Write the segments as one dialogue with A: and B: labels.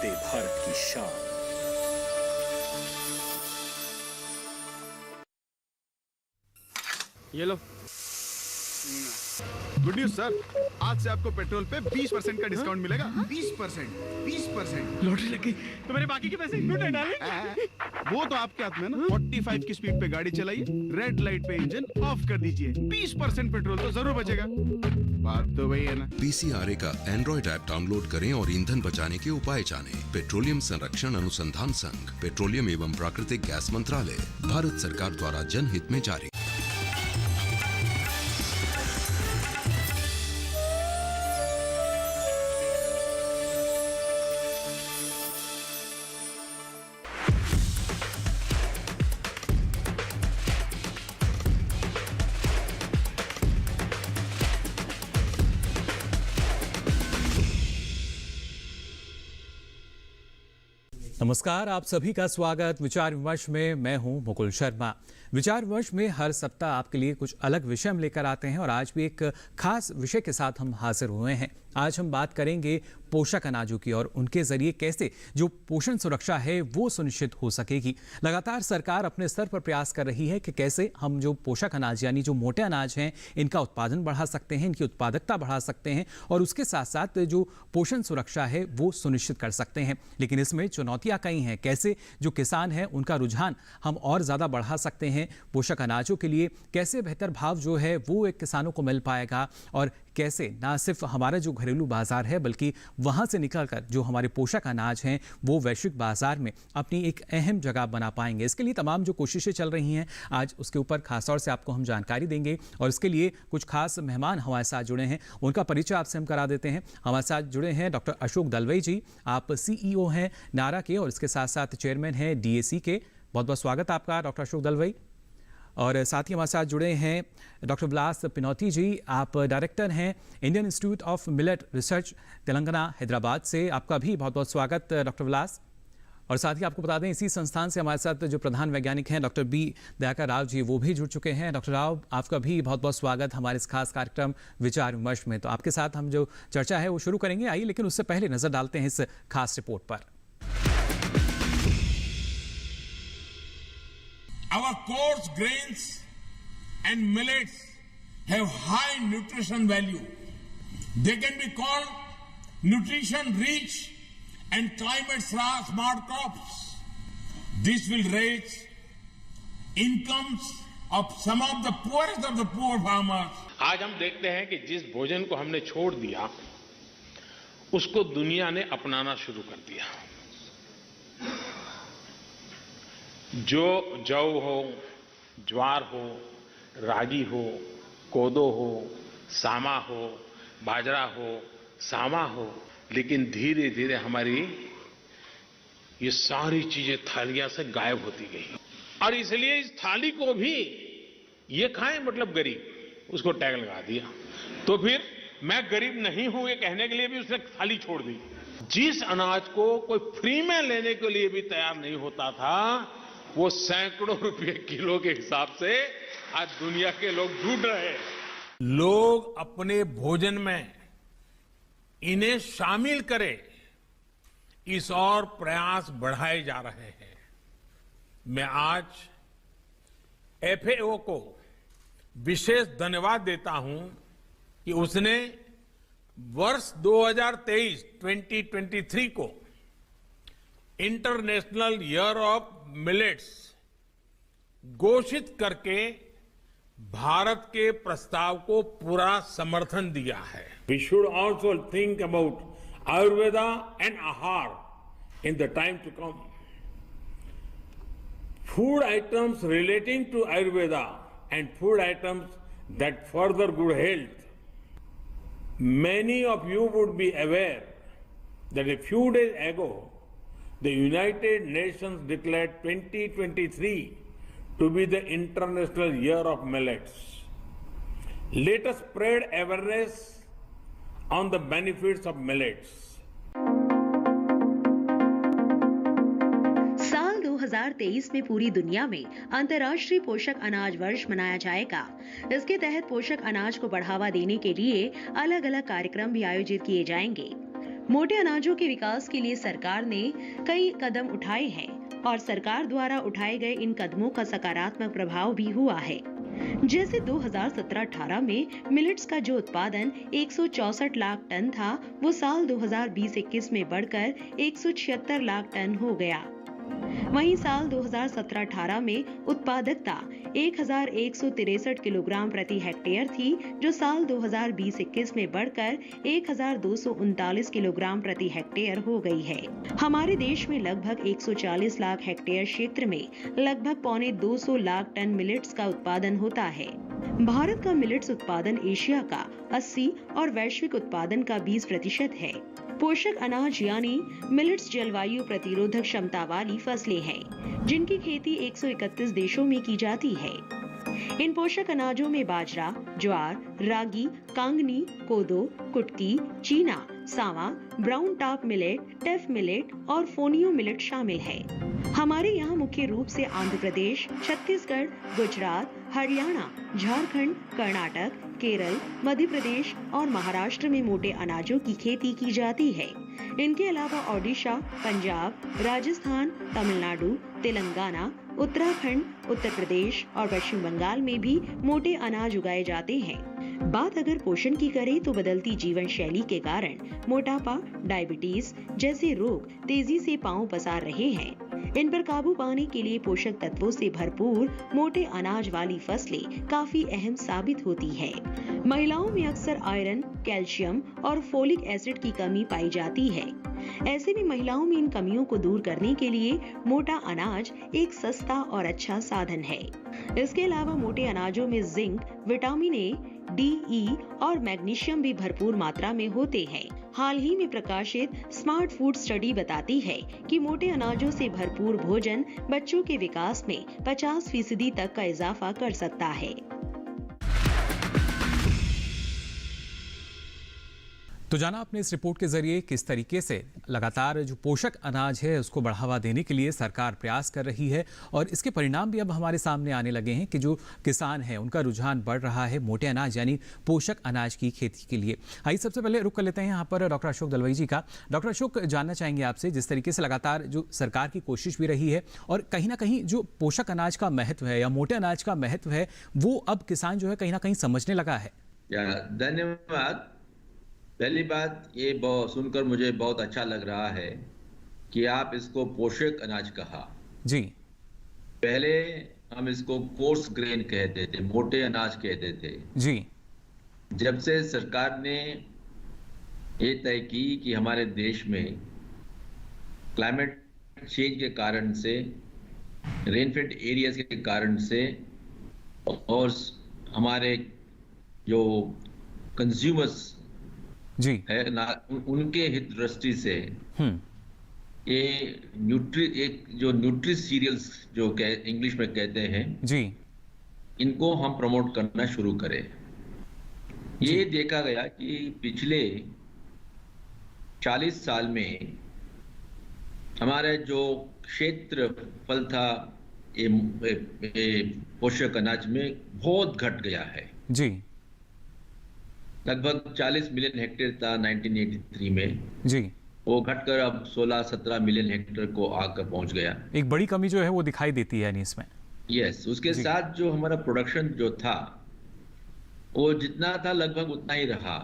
A: वंदे भारत की शान।
B: ये लो।
C: गुड न्यूज सर, आज से आपको पेट्रोल पे 20% का डिस्काउंट मिलेगा।
D: 20%।
B: लॉटरी लगी तो मेरे बाकी के पैसे लूटे डाले।
C: वो तो आपके हाथ में ना। 45 की स्पीड पे गाड़ी चलाइए, रेड लाइट पे इंजन ऑफ कर दीजिए, 20% पेट्रोल तो जरूर बचेगा। बात तो वही है ना।
E: पीसीआरए का एंड्रॉइड ऐप डाउनलोड करें और ईंधन बचाने के उपाय जानें। पेट्रोलियम संरक्षण अनुसंधान संघ, पेट्रोलियम एवं प्राकृतिक गैस मंत्रालय, भारत सरकार द्वारा जनहित में जारी।
F: नमस्कार, आप सभी का स्वागत विचार विमर्श में। मैं हूं मुकुल शर्मा। विचार विमर्श में हर सप्ताह आपके लिए कुछ अलग विषय हम लेकर आते हैं और आज भी एक खास विषय के साथ हम हाजिर हुए हैं। आज हम बात करेंगे पोषक अनाजों की और उनके जरिए कैसे जो पोषण सुरक्षा है वो सुनिश्चित हो सकेगी। लगातार सरकार अपने स्तर पर प्रयास कर रही है कि कैसे हम जो पोषक अनाज यानी जो मोटे अनाज हैं इनका उत्पादन बढ़ा सकते हैं, इनकी उत्पादकता बढ़ा सकते हैं और उसके साथ साथ जो पोषण सुरक्षा है वो सुनिश्चित कर सकते हैं। लेकिन इसमें चुनौतियां कई हैं। कैसे जो किसान हैं उनका रुझान हम और ज़्यादा बढ़ा सकते हैं पोषक अनाजों के लिए, कैसे बेहतर भाव जो है वो एक किसानों को मिल पाएगा और कैसे ना सिर्फ हमारा जो घरेलू बाजार है बल्कि वहाँ से निकलकर जो हमारे पोषक अनाज हैं वो वैश्विक बाजार में अपनी एक अहम जगह बना पाएंगे। इसके लिए तमाम जो कोशिशें चल रही हैं आज उसके ऊपर खास तौर से आपको हम जानकारी देंगे और इसके लिए कुछ खास मेहमान हमारे साथ जुड़े हैं। उनका परिचय आपसे हम करा देते हैं। हमारे साथ जुड़े हैं डॉक्टर अशोक दलवई जी, आप CEO हैं नारा के और इसके साथ साथ चेयरमैन हैं DAC के। बहुत बहुत स्वागत आपका डॉक्टर अशोक दलवई। और साथ ही हमारे साथ जुड़े हैं डॉक्टर विलास पिनौती जी, आप डायरेक्टर हैं Indian institute of millet research Telangana Hyderabad से। आपका भी बहुत बहुत स्वागत डॉक्टर विलास। और साथ ही आपको बता दें इसी संस्थान से हमारे साथ जो प्रधान वैज्ञानिक हैं डॉक्टर B दयाकर राव जी वो भी जुड़ चुके हैं। डॉक्टर राव, आपका भी बहुत बहुत स्वागत हमारे इस खास कार्यक्रम विचार विमर्श में। तो आपके साथ हम जो चर्चा है वो शुरू करेंगे। आइए लेकिन उससे पहले नजर डालते हैं इस खास रिपोर्ट पर।
G: Our coarse grains and millets have high nutrition value. They can be called nutrition rich and climate smart crops. This will raise incomes of some of the poorest of the poor farmers.
H: आज हम देखते हैं कि जिस भोजन को हमने छोड़ दिया उसको दुनिया ने अपनाना शुरू कर दिया। जो जौ हो, ज्वार हो, रागी हो, कोदो हो, सामा हो, बाजरा हो, सामा हो, लेकिन धीरे धीरे हमारी ये सारी चीजें थालियां से गायब होती गई और इसलिए इस थाली को भी ये खाएं मतलब गरीब, उसको टैग लगा दिया। तो फिर मैं गरीब नहीं हूं ये कहने के लिए भी उसने थाली छोड़ दी। जिस अनाज को कोई फ्री में लेने के लिए भी तैयार नहीं होता था वो सैकड़ों रुपए किलो के हिसाब से आज दुनिया के लोग ढूंढ रहे हैं।
G: लोग अपने भोजन में इन्हें शामिल करें, इस और प्रयास बढ़ाए जा रहे हैं। मैं आज FAO को विशेष धन्यवाद देता हूं कि उसने वर्ष 2023 को इंटरनेशनल ईयर ऑफ मिलेट्स घोषित करके भारत के प्रस्ताव को पूरा समर्थन दिया है। We should also think about Ayurveda and ahar in the time to come. Food items relating to Ayurveda and food items that further good health. Many of you would be aware that a few days ago, the United Nations declared 2023 to be the International Year of Millets. Let us spread awareness on the benefits of millets.
I: साल 2023 में पूरी दुनिया में अंतर्राष्ट्रीय पोषक अनाज वर्ष मनाया जाएगा। इसके तहत पोषक अनाज को बढ़ावा देने के लिए अलग अलग कार्यक्रम भी आयोजित किए जाएंगे। मोटे अनाजों के विकास के लिए सरकार ने कई कदम उठाए हैं और सरकार द्वारा उठाए गए इन कदमों का सकारात्मक प्रभाव भी हुआ है। जैसे 2017-18 में मिलेट्स का जो उत्पादन 164 लाख टन था, वो साल 2020-21 में बढ़कर 176 लाख टन हो गया। वहीं साल 2017-18 में उत्पादकता 1163 किलोग्राम प्रति हेक्टेयर थी, जो साल 2020-21 में बढ़कर 1239 किलोग्राम प्रति हेक्टेयर हो गई है। हमारे देश में लगभग 140 लाख हेक्टेयर क्षेत्र में लगभग 125 लाख टन मिलेट्स का उत्पादन होता है। भारत का मिलेट्स उत्पादन एशिया का 80 और वैश्विक उत्पादन का 20% है। पोषक अनाज यानी मिलेट्स जलवायु प्रतिरोधक क्षमता वाली फसलें हैं, जिनकी खेती 131 देशों में की जाती है। इन पोषक अनाजों में बाजरा, ज्वार, रागी, कांगनी, कोदो, कुटकी, चीना, सावा, ब्राउन टॉप मिलेट, टेफ मिलेट और फोनियो मिलेट शामिल है। हमारे यहाँ मुख्य रूप से आंध्र प्रदेश, छत्तीसगढ़, गुजरात, हरियाणा, झारखंड, कर्नाटक, केरल, मध्य प्रदेश और महाराष्ट्र में मोटे अनाजों की खेती की जाती है। इनके अलावा ओडिशा, पंजाब, राजस्थान, तमिलनाडु, तेलंगाना, उत्तराखंड, उत्तर प्रदेश और पश्चिम बंगाल में भी मोटे अनाज उगाए जाते हैं। बात अगर पोषण की करें तो बदलती जीवन शैली के कारण मोटापा, डायबिटीज जैसे रोग तेजी से पांव पसार रहे हैं। इन पर काबू पाने के लिए पोषक तत्वों से भरपूर मोटे अनाज वाली फसलें काफी अहम साबित होती है। महिलाओं में अक्सर आयरन, कैल्शियम और फोलिक एसिड की कमी पाई जाती है। ऐसे में महिलाओं में इन कमियों को दूर करने के लिए मोटा अनाज एक सस्ता और अच्छा साधन है। इसके अलावा मोटे अनाजों में जिंक, विटामिन ए, डी, ई और मैग्नीशियम भी भरपूर मात्रा में होते हैं। हाल ही में प्रकाशित स्मार्ट फूड स्टडी बताती है कि मोटे अनाजों से भरपूर भोजन बच्चों के विकास में 50% तक का इजाफा कर सकता है।
F: तो जाना आपने इस रिपोर्ट के जरिए किस तरीके से लगातार जो पोषक अनाज है उसको बढ़ावा देने के लिए सरकार प्रयास कर रही है और इसके परिणाम भी अब हमारे सामने आने लगे हैं कि जो किसान हैं उनका रुझान बढ़ रहा है मोटे अनाज यानी पोषक अनाज की खेती के लिए। आइए सबसे पहले रुक कर लेते हैं यहाँ पर डॉक्टर अशोक दलवई जी का। डॉक्टर अशोक, जानना चाहेंगे आपसे जिस तरीके से लगातार जो सरकार की कोशिश भी रही है और कहीं ना कहीं जो पोषक अनाज का महत्व है या मोटे अनाज का महत्व है वो अब किसान जो है कहीं ना कहीं समझने लगा है।
A: धन्यवाद। पहली बात ये सुनकर मुझे बहुत अच्छा लग रहा है कि आप इसको पोषक अनाज कहा।
F: जी,
A: पहले हम इसको कोर्स ग्रेन कहते थे, मोटे अनाज कहते थे।
F: जी,
A: जब से सरकार ने ये तय की कि हमारे देश में क्लाइमेट चेंज के कारण से, रेनफेड एरियाज के कारण से और हमारे जो कंज्यूमर्स
F: जी
A: है ना, उनके हित दृष्टि से ये एक जो न्यूट्री सीरियल्स जो इंग्लिश में कहते हैं
F: जी,
A: इनको हम प्रमोट करना शुरू करें। ये देखा गया कि पिछले 40 साल में हमारे जो क्षेत्रफल था ये पोषक अनाज में बहुत घट गया है।
F: जी,
A: लगभग 40 मिलियन हेक्टेयर था 1983 में,
F: जी,
A: वो घटकर अब 16-17 मिलियन हेक्टेयर को आकर पहुंच गया।
F: एक बड़ी कमी जो है वो दिखाई देती है नहीं इसमें।
A: यस, उसके साथ जो हमारा प्रोडक्शन जो था वो जितना था लगभग उतना ही रहा।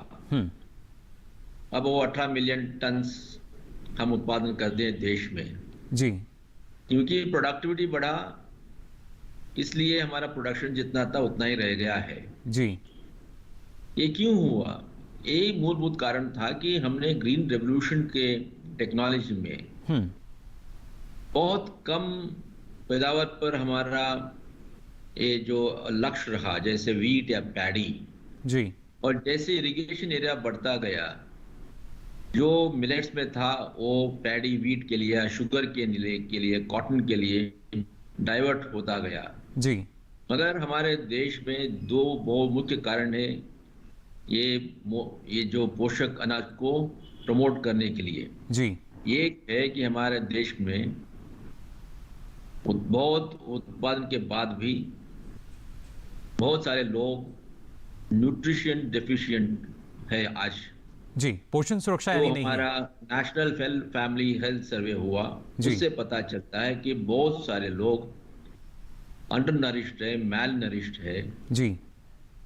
A: अब वो 18 मिलियन टन हम उत्पादन करते हैं देश में।
F: जी,
A: क्योंकि प्रोडक्टिविटी बढ़ा इसलिए हमारा प्रोडक्शन जितना था उतना ही रह गया है।
F: जी,
A: ये क्यों हुआ? यही मूलभूत कारण था कि हमने ग्रीन रेवोल्यूशन के टेक्नोलॉजी में बहुत कम पैदावार पर हमारा ये जो लक्ष्य रहा, जैसे वीट या पैडी
F: जी,
A: और जैसे इरिगेशन एरिया बढ़ता गया, जो मिलेट्स में था वो पैडी वीट के लिए, शुगर के लिए, कॉटन के लिए डाइवर्ट होता गया।
F: जी,
A: मगर हमारे देश में दो बहुत मुख्य कारण है ये जो पोषक अनाज को प्रमोट करने के लिए।
F: जी,
A: एक है कि हमारे देश में बहुत उत्पादन के बाद भी बहुत सारे लोग न्यूट्रिशन डेफिशिएंट है आज।
F: जी, पोषण सुरक्षा
A: तो
F: यानी नहीं है।
A: हमारा नेशनल फैमिली हेल्थ सर्वे हुआ,
F: जी।
A: उससे पता चलता है कि बहुत सारे लोग अंडर नरिश्ड है, मैल नरिश्ड है,
F: जी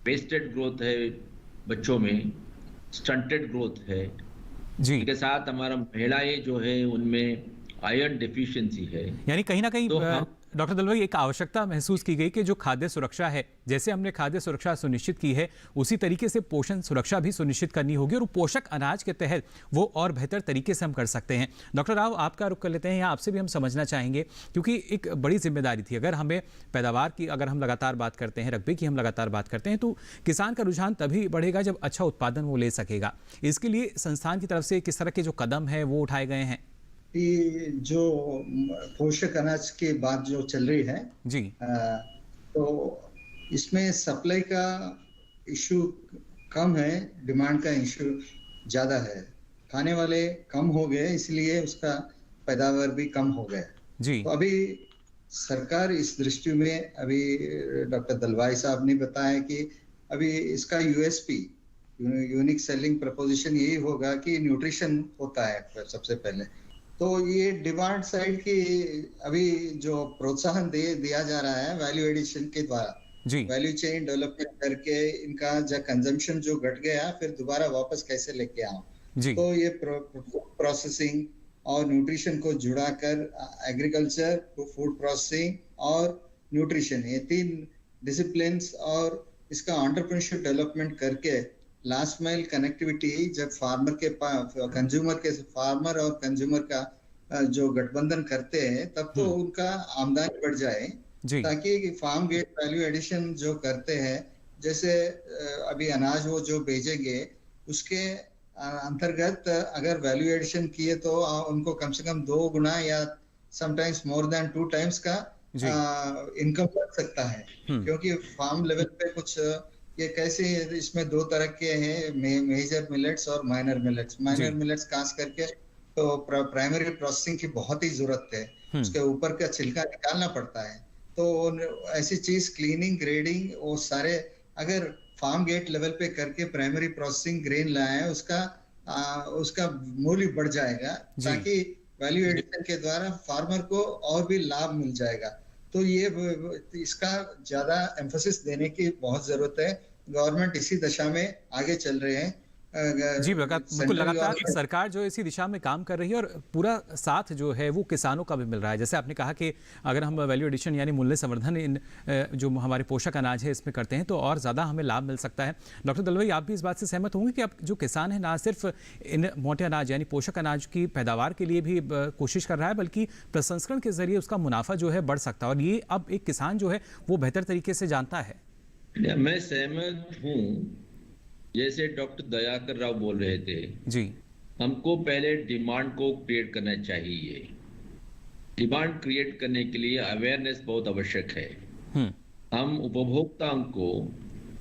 A: वेस्टेड ग्रोथ है बच्चों में, स्टंटेड ग्रोथ है।
F: जी,
A: इसके साथ हमारा महिलाएं जो है उनमें आयरन डेफिशिएंसी है।
F: यानी कहीं ना कहीं
A: तो हम
F: डॉक्टर दलवाई एक आवश्यकता महसूस की गई कि जो खाद्य सुरक्षा है, जैसे हमने खाद्य सुरक्षा सुनिश्चित की है, उसी तरीके से पोषण सुरक्षा भी सुनिश्चित करनी होगी और पोषक अनाज के तहत वो और बेहतर तरीके से हम कर सकते हैं। डॉक्टर राव, आपका रुख कर लेते हैं, यहाँ आपसे भी हम समझना चाहेंगे, क्योंकि एक बड़ी जिम्मेदारी थी। अगर हमें पैदावार की अगर हम लगातार बात करते हैं, रकबे की हम लगातार बात करते हैं, तो किसान का रुझान तभी बढ़ेगा जब अच्छा उत्पादन वो ले सकेगा। इसके लिए संस्थान की तरफ से किस तरह के जो कदम है वो उठाए गए हैं?
J: कि जो पोषक अनाज की बात जो चल रही है
F: जी,
J: तो इसमें सप्लाई का इशू कम है, डिमांड का इशू ज्यादा है। खाने वाले कम हो गए, इसलिए उसका पैदावार भी कम हो गया।
F: जी,
J: तो अभी सरकार इस दृष्टि में, अभी डॉक्टर दलवाई साहब ने बताया कि अभी इसका यूएसपी, यूनिक सेलिंग प्रपोजिशन यही होगा कि न्यूट्रिशन होता है सबसे पहले। तो ये डिमांड साइड की अभी जो प्रोत्साहन दिया जा रहा है वैल्यू एडिशन के द्वारा,
F: जी,
J: वैल्यू चेन डेवलपमेंट करके इनका जो कंजम्पशन जो घट गया फिर दोबारा वापस कैसे लेके आओ।
F: जी,
J: तो ये प्रोसेसिंग और न्यूट्रिशन को जुड़ाकर एग्रीकल्चर, फूड प्रोसेसिंग और न्यूट्रिशन, ये 3 डिसिप्लिन्स और इसका एंटरप्रेन्योरशिप डेवलपमेंट करके लास्ट माइल कनेक्टिविटी, जब फार्मर के फार्मर और कंज्यूमर का जो गठबंधन करते हैं, तब तो उनका आमदनी बढ़ जाए, ताकि फार्म गेट वैल्यू एडिशन जो करते हैं, जैसे अभी अनाज वो जो भेजेंगे उसके अंतर्गत अगर वैल्यू एडिशन किए तो उनको कम से कम 2 गुना या समटाइम्स मोर देन 2 टाइम्स का इनकम बढ़ सकता है। क्योंकि फार्म लेवल पे कुछ ये कैसे, इसमें 2 तरह के हैं, मेजर मिलेट्स और माइनर मिलेट्स। माइनर मिलेट्स खास करके तो प्राइमरी प्रोसेसिंग की बहुत ही जरूरत है, उसके ऊपर का छिलका निकालना पड़ता है। तो ऐसी चीज क्लीनिंग, ग्रेडिंग, वो सारे अगर फार्म गेट लेवल पे करके प्राइमरी प्रोसेसिंग ग्रेन लाए, उसका मूल्य बढ़ जाएगा, ताकि वैल्यू एडिशन के द्वारा फार्मर को और भी लाभ मिल जाएगा। तो ये इसका ज्यादा एम्फोसिस देने की बहुत जरूरत है। गवर्नमेंट इसी दिशा में आगे चल रहे हैं।
F: जी, बिल्कुल लगातार सरकार जो इसी दिशा में काम कर रही है और पूरा साथ जो है वो किसानों का भी मिल रहा है। जैसे आपने कहा कि अगर हम वैल्यू एडिशन यानी मूल्य संवर्धन इन जो हमारे पोषक अनाज है इसमें करते हैं तो और ज़्यादा हमें लाभ मिल सकता है। डॉक्टर दलवाई, आप भी इस बात से सहमत होंगे कि अब जो किसान है ना सिर्फ इन मोटे अनाज यानी पोषक अनाज की पैदावार के लिए भी कोशिश कर रहा है, बल्कि प्रसंस्करण के जरिए उसका मुनाफा जो है बढ़ सकता है, और ये अब एक किसान जो है वो बेहतर तरीके से जानता है।
A: मैं सहमत हूँ। जैसे डॉक्टर दयाकर राव बोल रहे थे,
F: जी,
A: हमको पहले डिमांड को क्रिएट करना चाहिए। डिमांड क्रिएट करने के लिए अवेयरनेस बहुत आवश्यक है। हम उपभोक्ताओं को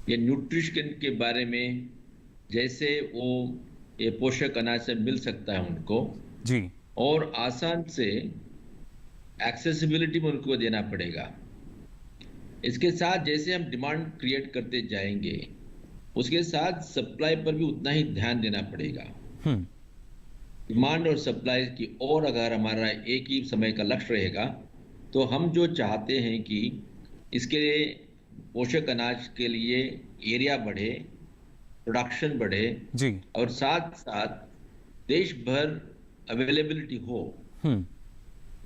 A: ये न्यूट्रिशन के बारे में, जैसे वो ये पोषक अनाज से मिल सकता है उनको,
F: जी,
A: और आसान से एक्सेसिबिलिटी में उनको देना पड़ेगा। इसके साथ जैसे हम डिमांड क्रिएट करते जाएंगे, उसके साथ सप्लाई पर भी उतना ही ध्यान देना पड़ेगा। डिमांड और सप्लाई की ओर अगर हमारा एक ही समय का लक्ष्य रहेगा, तो हम जो चाहते हैं कि इसके पोषक अनाज के लिए एरिया बढ़े, प्रोडक्शन बढ़े,
F: जी,
A: और साथ साथ देश भर अवेलेबिलिटी हो,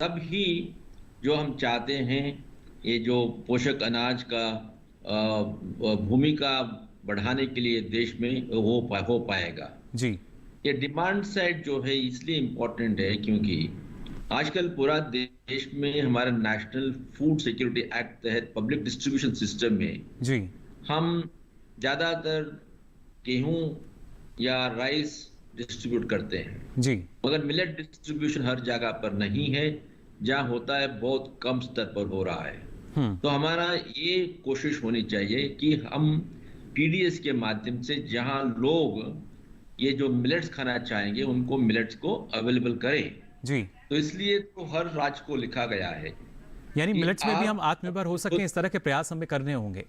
A: तब ही जो हम चाहते हैं ये जो पोषक अनाज का भूमिका बढ़ाने के लिए देश में हो पाएगा।
F: जी,
A: ये डिमांड साइड जो है इसलिए इम्पोर्टेंट है क्योंकि आजकल पूरा देश में हमारा नेशनल फूड सिक्योरिटी एक्ट तहत पब्लिक डिस्ट्रीब्यूशन सिस्टम में
F: जी,
A: हम ज्यादातर गेहूं या राइस डिस्ट्रीब्यूट करते हैं,
F: जी,
A: मगर मिलेट डिस्ट्रीब्यूशन हर जगह पर नहीं है। जहां होता है बहुत कम स्तर पर हो रहा है। तो हमारा ये कोशिश होनी चाहिए कि हम पीडीएस के माध्यम से जहां लोग ये जो मिलेट्स खाना चाहेंगे उनको मिलेट्स को अवेलेबल करें।
F: जी,
A: तो इसलिए तो हर राज्य को लिखा गया है,
F: यानी मिलेट्स में भी हम आत्मनिर्भर हो सकें, इस तरह के प्रयास हमें करने होंगे।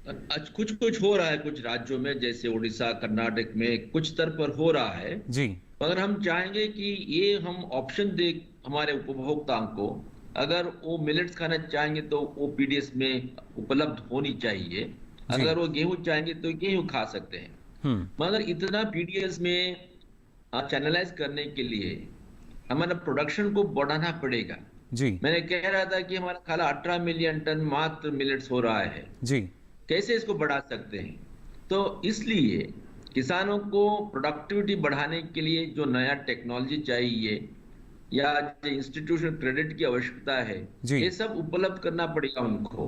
A: कुछ कुछ हो रहा है कुछ राज्यों में, जैसे उड़ीसा, कर्नाटक में कुछ स्तर पर हो रहा है
F: जी।
A: मगर हम चाहेंगे कि ये हम ऑप्शन दे हमारे उपभोक्ताओं को, अगर वो मिलेट्स खाना चाहेंगे तो वो पीडीएस में उपलब्ध होनी चाहिए, अगर वो गेहूं चाहेंगे तो गेहूं खा सकते हैं। मगर इतना पीडीएस में चैनलाइज करने के लिए हमारा प्रोडक्शन को बढ़ाना पड़ेगा
F: जी।
A: मैंने कह रहा था कि हमारा खाला 18 मिलियन टन मात्र मिलेट्स हो रहा है
F: जी।
A: कैसे इसको बढ़ा सकते हैं? तो इसलिए किसानों को प्रोडक्टिविटी बढ़ाने के लिए जो नया टेक्नोलॉजी चाहिए या जो इंस्टीट्यूशनल क्रेडिट की आवश्यकता है, ये सब उपलब्ध करना पड़ेगा उनको,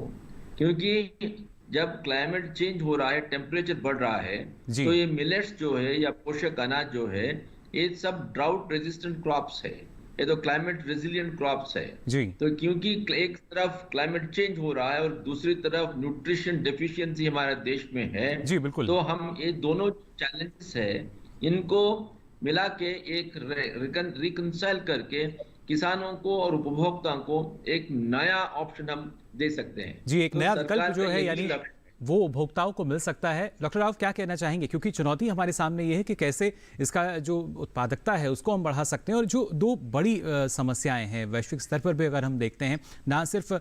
A: क्योंकि जब क्लाइमेट चेंज हो रहा है, टेम्परेचर बढ़ रहा है, तो ये मिलेट्स जो है या पोषक अनाज जो है, ये सब ड्राउट रेजिस्टेंट क्रॉप्स है, ये तो क्लाइमेट रेजिलिएंट क्रॉप्स है
F: जी।
A: तो क्योंकि एक तरफ क्लाइमेट चेंज हो रहा है और दूसरी तरफ न्यूट्रिशन डेफिशिएंसी हमारे देश में है
F: जी, बिल्कुल।
A: तो हम ये दोनों चैलेंजेस है, इनको मिला के एक रिकंसाइल करके किसानों को और उपभोक्ताओं को एक नया ऑप्शन हम दे सकते हैं
F: जी। एक
A: तो
F: नया विकल्प जो है यानी वो उपभोक्ताओं को मिल सकता है। डॉक्टर राव क्या कहना चाहेंगे, क्योंकि चुनौती हमारे सामने ये है कि कैसे इसका जो उत्पादकता है उसको हम बढ़ा सकते हैं, और जो दो बड़ी समस्याएं हैं वैश्विक स्तर पर भी अगर हम देखते हैं, ना सिर्फ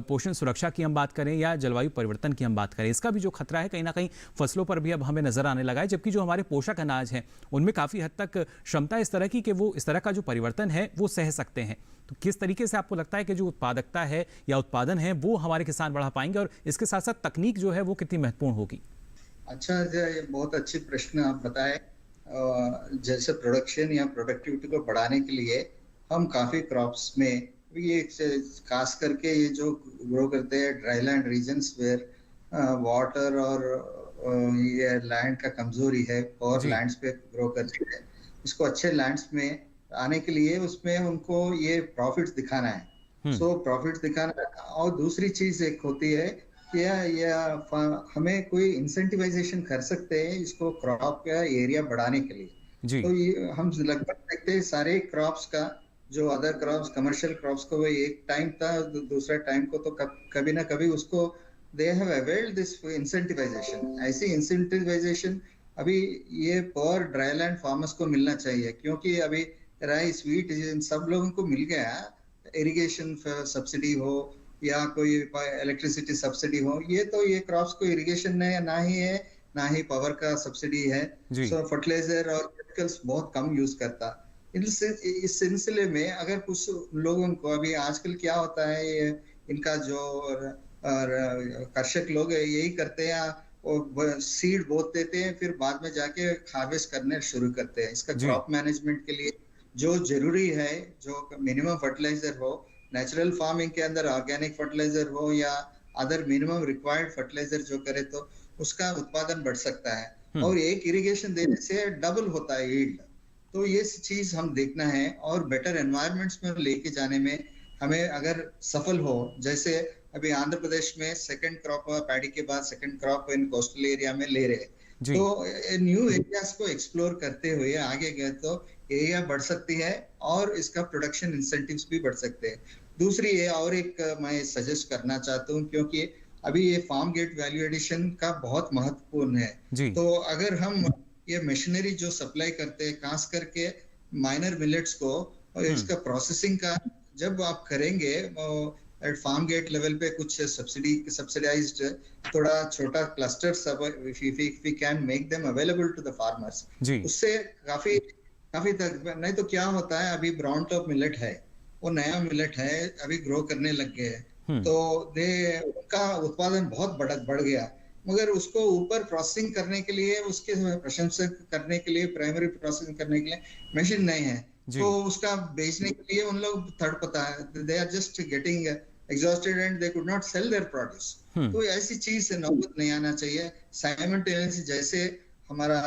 F: पोषण सुरक्षा की हम बात करें या जलवायु परिवर्तन की हम बात करें, इसका भी जो खतरा है कहीं ना कहीं फसलों पर भी अब हमें नजर आने लगा है, जबकि जो हमारे पोषक अनाज हैं उनमें काफ़ी हद तक क्षमता इस तरह की कि वो इस तरह का जो परिवर्तन है वो सह सकते हैं। तो किस तरीके से आपको लगता है कि जो उत्पादकता है या उत्पादन है वो हमारे किसान बढ़ा पाएंगे, और इसके साथ साथ तकनीक जो है वो कितनी महत्वपूर्ण होगी?
J: अच्छा, ये बहुत अच्छी प्रश्न आप बताए। जैसे प्रोडक्शन या प्रोडक्टिविटी को बढ़ाने के लिए हम काफी क्रॉप्स में ये खास करके ये जो ग्रो करते हैं ड्राईलैंड रीजन्स वेयर वाटर और ये लैंड का कमजोरी है और लैंड्स पे ग्रो करते हैं, इसको अच्छे लैंड्स में आने के लिए उसमें उनको ये प्रॉफिट्स दिखाना है। सो प्रॉफिट्स दिखाना, और दूसरी चीज एक होती है कि हमें कोई इंसेंटिवाइजेशन कर सकते हैं इसको क्रॉप का एरिया बढ़ाने के लिए। तो ये हम लगभग देखते हैं सारे क्रॉप्स का, जो अदर क्रॉप्स कमर्शियल क्रॉप्स को वो एक टाइम था, दूसरा टाइम को तो कभी ना कभी उसको they have availed this incentivisation. ऐसी इंसेंटिवाइजेशन अभी ये पर ड्राईलैंड फार्मर्स को मिलना चाहिए, क्योंकि अभी राइस व्हीट इन सब लोगों को मिल गया, इरिगेशन सब्सिडी हो या कोई इलेक्ट्रिसिटी सब्सिडी हो, ये तो ये क्रॉप्स को इरिगेशन ना ही है ना ही पावर का सब्सिडी है। सो फर्टिलाइजर और केमिकल्स बहुत कम यूज करता। इस सिलसिले में अगर कुछ लोगों को अभी आजकल क्या होता है, ये इनका जो कृषक लोग यही करते हैं, और सीड बोत देते हैं फिर बाद में जाके हार्वेस्ट करने शुरू करते हैं। इसका क्रॉप मैनेजमेंट के लिए जो जरूरी है, जो मिनिमम फर्टिलाइजर हो, नेचुरल फार्मिंग के अंदर ऑर्गेनिक फर्टिलाइजर हो या अदर मिनिमम रिक्वायर्ड फर्टिलाइजर जो करे तो उसका उत्पादन बढ़ सकता है। और एक इरिगेशन देने से डबल होता है यील्ड। तो ये चीज हम देखना है, और बेटर एनवायरमेंट्स में लेके जाने में हमें अगर सफल हो, जैसे अभी आंध्र प्रदेश में सेकंड क्रॉप पैडी के बाद second crop in coastal area में ले रहे, तो न्यू एरियाज को एक्सप्लोर करते हुए आगे गए तो एरिया बढ़ सकती है और इसका प्रोडक्शन इंसेंटिव्स भी बढ़ सकते हैं। दूसरी है, और एक मैं सजेस्ट करना चाहता हूँ, क्योंकि अभी ये फार्म गेट वैल्यू एडिशन का बहुत महत्वपूर्ण है। तो अगर हम ये मशीनरी जो सप्लाई करते हैं, खास करके माइनर मिलेट्स को, और इसका प्रोसेसिंग का जब आप करेंगे फार्म गेट लेवल पे कुछ सब्सिडाइज्ड थोड़ा छोटा क्लस्टर सब we can make them available to the farmers, उससे काफी तक। नहीं तो क्या होता है, अभी ब्राउन टॉप मिलेट है, वो नया मिलेट है, अभी ग्रो करने लग गए हैं, तो उनका उत्पादन बहुत बढ़ गया, मगर उसको ऊपर प्रोसेसिंग करने के लिए, उसके प्रशंसक करने के लिए, प्राइमरी प्रोसेसिंग करने के लिए मशीन नहीं है, तो उसका बेचने के लिए उन लोग तड़पता है, they are just getting exhausted and they could not sell their produce. तो ऐसी चीज से नौबत नहीं आना चाहिए। साइमल्टेनियसली, जैसे हमारा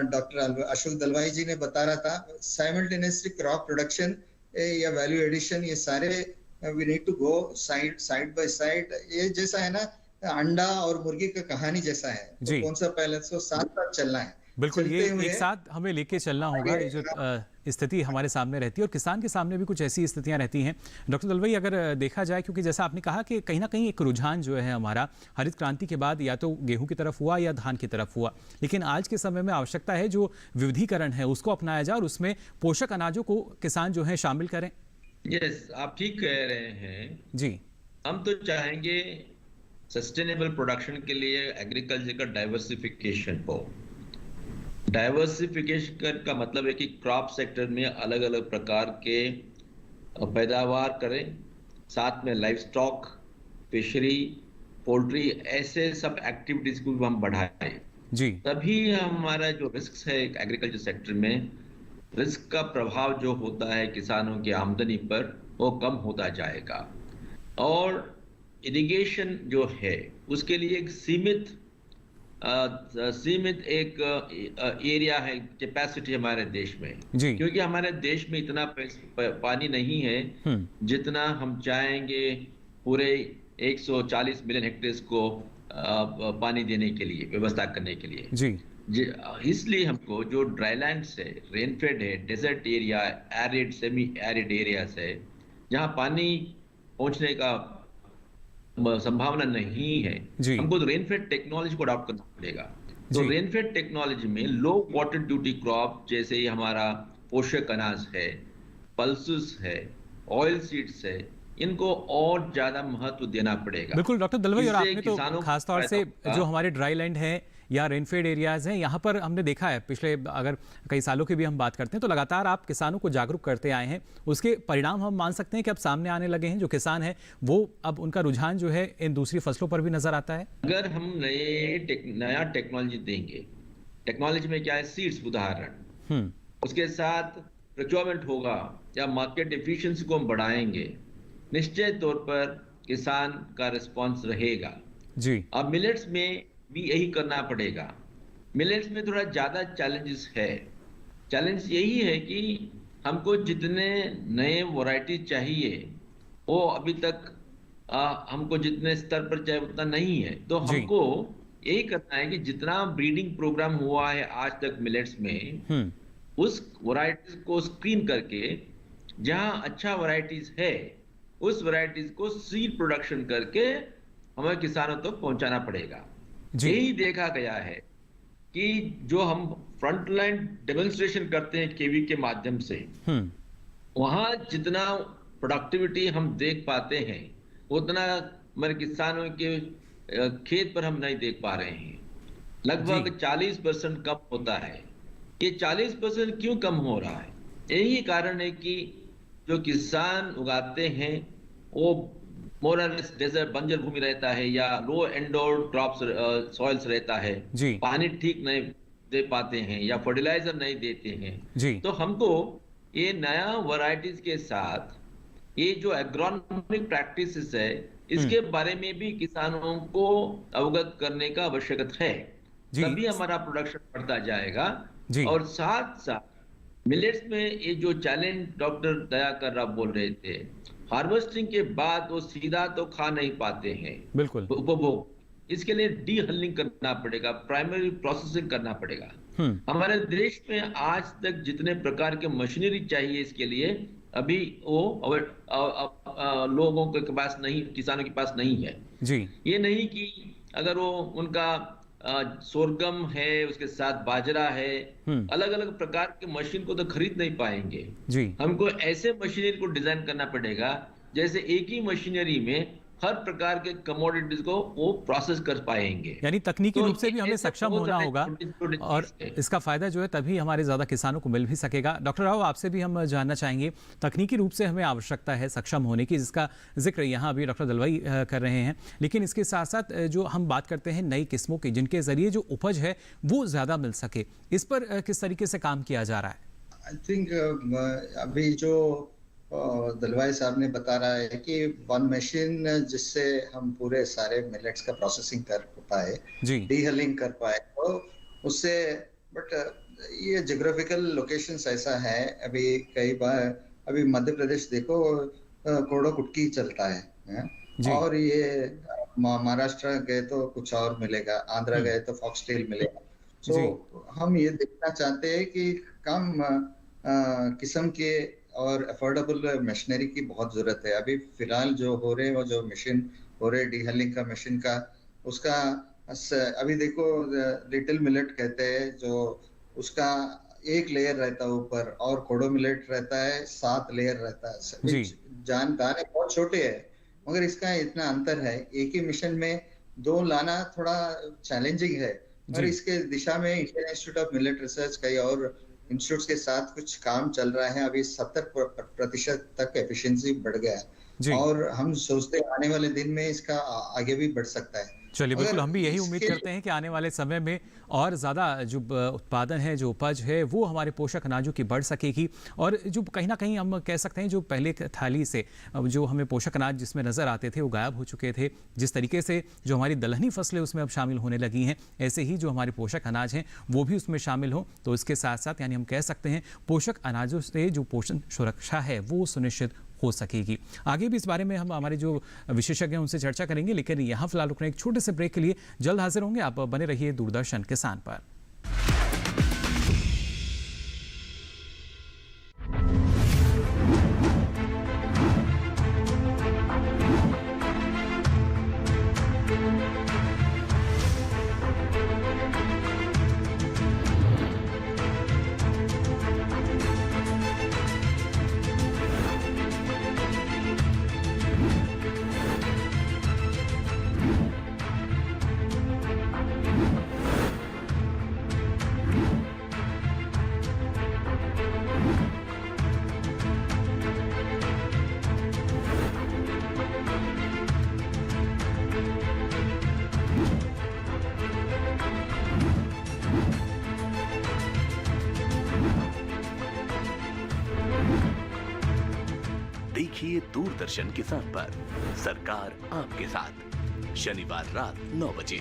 J: डॉक्टर अशोक दलवाई जी ने बता रहा था, साइमल्टेनियसली क्रॉप प्रोडक्शन या वैल्यू एडिशन, ये सारे we need to go side by side. ये जैसा है ना, अंडा और मुर्गी का कहानी जैसा है, तो कौन सा पहले, तो साथ साथ चलना है।
F: बिल्कुल, ये एक साथ हमें लेके चलना होगा। ये जो स्थिति हमारे सामने रहती है और किसान के सामने भी कुछ ऐसी स्थितियां रहती हैं। डॉक्टर दलवई, अगर देखा जाए, क्योंकि जैसा आपने कहा कि कहीं ना कहीं एक रुझान जो है हमारा हरित क्रांति के बाद या तो गेहूं की तरफ हुआ या धान की तरफ हुआ, लेकिन आज के समय में आवश्यकता है जो विविधीकरण है उसको अपनाया जाए और उसमें पोषक अनाजों को किसान जो है शामिल करें।
A: यस, आप ठीक कह रहे हैं
F: जी।
A: हम तो चाहेंगे सस्टेनेबल प्रोडक्शन के लिए एग्रीकल्चर का डाइवर्सिफिकेशन हो। डाइवर्सिफिकेशन का मतलब है कि क्रॉप सेक्टर में अलग अलग प्रकार के पैदावार करें, साथ में लाइफ स्टॉक, फिशरी, पोल्ट्री, ऐसे सब एक्टिविटीज को भी हम बढ़ाएं
F: जी। तभी
A: हमारा जो रिस्क है एग्रीकल्चर सेक्टर में, रिस्क का प्रभाव जो होता है किसानों की आमदनी पर, वो कम होता जाएगा। और इरिगेशन जो है उसके लिए एक सीमित एक एरिया है, कैपेसिटी हमारे देश में, क्योंकि हमारे देश में इतना पानी नहीं है जितना हम चाहेंगे पूरे 140 मिलियन हेक्टेयर्स को पानी देने के लिए, व्यवस्था करने के लिए
F: जी।
A: इसलिए हमको जो ड्राईलैंड्स है, रेनफेड है, desert area, arid, semi arid areas है, जहां पानी पहुंचने का संभावना नहीं है, हमको तो रेनफेड टेक्नोलॉजी को अडॉप्ट करना पड़ेगा। तो रेनफेड टेक्नोलॉजी में लो वाटर ड्यूटी क्रॉप जैसे ही हमारा पोषक अनाज है, पल्सेस है, ऑयल सीड्स है, इनको और ज्यादा महत्व देना पड़ेगा।
F: बिल्कुल डॉक्टर दलवई, और आपने तो खासतौर से जो हमारे ड्राई लैंड है या रेनफेड एरियाज हैं, यहाँ पर हमने देखा है पिछले अगर कई सालों की भी हम बात करते हैं तो लगातार आप किसानों को जागरूक करते आए हैं। उसके परिणाम हम मान सकते हैं कि अब सामने आने लगे हैं। जो किसान है वो अब उनका रुझान जो है इन दूसरी फसलों पर भी नजर आता है।
A: अगर हम नया टेक्नोलॉजी देंगे, टेक्नोलॉजी में क्या है, सीड्स उदाहरण, उसके साथ प्रोक्योरमेंट होगा या मार्केट एफिशिएंसी को हम बढ़ाएंगे, निश्चित तौर पर किसान का रिस्पॉन्स रहेगा
F: जी।
A: अब मिलेट्स में भी यही करना पड़ेगा। मिलेट्स में थोड़ा ज्यादा चैलेंजेस है। चैलेंज यही है कि हमको जितने नए वैरायटी चाहिए वो अभी तक हमको जितने स्तर पर चाहिए उतना नहीं है। तो हमको यही करना है कि जितना ब्रीडिंग प्रोग्राम हुआ है आज तक मिलेट्स में, उस वैरायटीज को स्क्रीन करके जहां अच्छा वैरायटीज है उस वैरायटीज को सीड प्रोडक्शन करके हमें किसानों तक पहुंचाना पड़ेगा। यही देखा गया है कि जो हम फ्रंटलाइन डेमोन्स्ट्रेशन करते हैं केवी के माध्यम से, वहां जितना प्रोडक्टिविटी हम देख पाते हैं उतना हमारे किसानों के खेत पर हम नहीं देख पा रहे हैं। लगभग 40% कम होता है। ये 40% क्यों कम हो रहा है? यही कारण है कि जो किसान उगाते हैं वो मोर और लेस डेजर्ट, बंजर भूमि रहता है या लो एंडोर्ड क्रॉप्स सॉइल्स रहता है, पानी ठीक नहीं दे पाते हैं या फर्टिलाइजर नहीं देते हैं। तो हमको ये नया वैरायटीज के साथ ये जो एग्रोनॉमिक प्रैक्टिसेस है इसके बारे में भी किसानों को अवगत करने का आवश्यकता है, तभी हमारा प्रोडक्शन बढ़ता जाएगा। और साथ साथ मिलेट्स में ये जो चैलेंज डॉक्टर दयाकर राव बोल रहे थे, हार्वेस्टिंग के बाद वो सीधा तो खा नहीं पाते हैं,
F: बिल्कुल
A: उपभोग, इसके लिए डी हलिंग करना पड़ेगा, प्राइमरी प्रोसेसिंग करना पड़ेगा। हमारे देश में आज तक जितने प्रकार के मशीनरी चाहिए इसके लिए अभी वो लोगों के पास नहीं, किसानों के पास नहीं है
F: जी। ये
A: नहीं कि अगर वो उनका सोरगम है उसके साथ बाजरा है, अलग अलग प्रकार के मशीन को तो खरीद नहीं पाएंगे
F: जी।
A: हमको ऐसे मशीनरी को डिजाइन करना पड़ेगा जैसे एक ही मशीनरी में हर प्रकार के कमोडिटीज को वो प्रोसेस कर पाएंगे।
F: यानी तकनीकी रूप से भी हमें सक्षम होना होगा और इसका फायदा जो है तभी हमारे ज्यादा किसानों को मिल भी सकेगा। डॉक्टर राव, आपसे भी हम जानना चाहेंगे, तकनीकी रूप से हमें आवश्यकता है सक्षम होने की, जिसका जिक्र यहाँ अभी डॉक्टर दलवई कर रहे हैं, लेकिन इसके साथ साथ जो हम बात करते हैं नई किस्मों की जिनके जरिए जो उपज है वो ज्यादा मिल सके, इस पर किस तरीके से काम किया जा रहा है?
J: आई थिंक अभी जो दलवाई साहब ने बता रहा है कि वन मशीन जिससे हम पूरे सारे मिलेट्स का प्रोसेसिंग कर पाए, डीहलिंग कर पाए, तो उससे, बट ये ज्योग्राफिकल लोकेशंस ऐसा है, अभी कई बार अभी मध्य प्रदेश देखो कोड़ो कुटकी चलता है और ये महाराष्ट्र गए तो कुछ और मिलेगा, आंध्रा गए तो फॉक्सटेल मिलेगा। तो हम ये देखना चाहते हैं कि कम किस्म के और अफोर्डेबल मशीनरी की बहुत जरूरत है। अभी फिलहाल जो हो रहे वो जो मशीन हो रहे डीहलिंग का मशीन का उसका अभी देखो लिटिल मिलेट कहते हैं जो उसका 1 लेयर रहता है ऊपर और कोडो मिलेट रहता है 7 लेयर रहता है। दाने बहुत छोटे हैं मगर इसका इतना अंतर है। एक ही मिशन में 2 लाना थोड़ा चैलेंजिंग है और इसके दिशा में Indian institute of millet research कई और इंस्टीट्यूट्स के साथ कुछ काम चल रहा है। अभी 70% तक एफिशिएंसी बढ़ गया है और हम सोचते हैं आने वाले दिन में इसका आगे भी बढ़ सकता है।
F: चलिए, बिल्कुल हम भी यही उम्मीद करते हैं कि आने वाले समय में और ज़्यादा जो उत्पादन है, जो उपज है, वो हमारे पोषक अनाजों की बढ़ सकेगी और जो कहीं ना कहीं हम कह सकते हैं जो पहले थाली से जो हमें पोषक अनाज जिसमें नज़र आते थे वो गायब हो चुके थे। जिस तरीके से जो हमारी दलहनी फसलें उसमें अब शामिल होने लगी हैं, ऐसे ही जो हमारे पोषक अनाज हैं वो भी उसमें शामिल हो। तो इसके साथ साथ यानी हम कह सकते हैं पोषक अनाजों से जो पोषण सुरक्षा है वो सुनिश्चित हो सकेगी। आगे भी इस बारे में हम हमारे जो विशेषज्ञ हैं उनसे चर्चा करेंगे, लेकिन यहाँ फिलहाल रुकने एक छोटे से ब्रेक के लिए जल्द हाजिर होंगे। आप बने रहिए दूरदर्शन किसान पर।
K: देखिए दूरदर्शन किसान पर सरकार आपके साथ, शनिवार रात 9 बजे।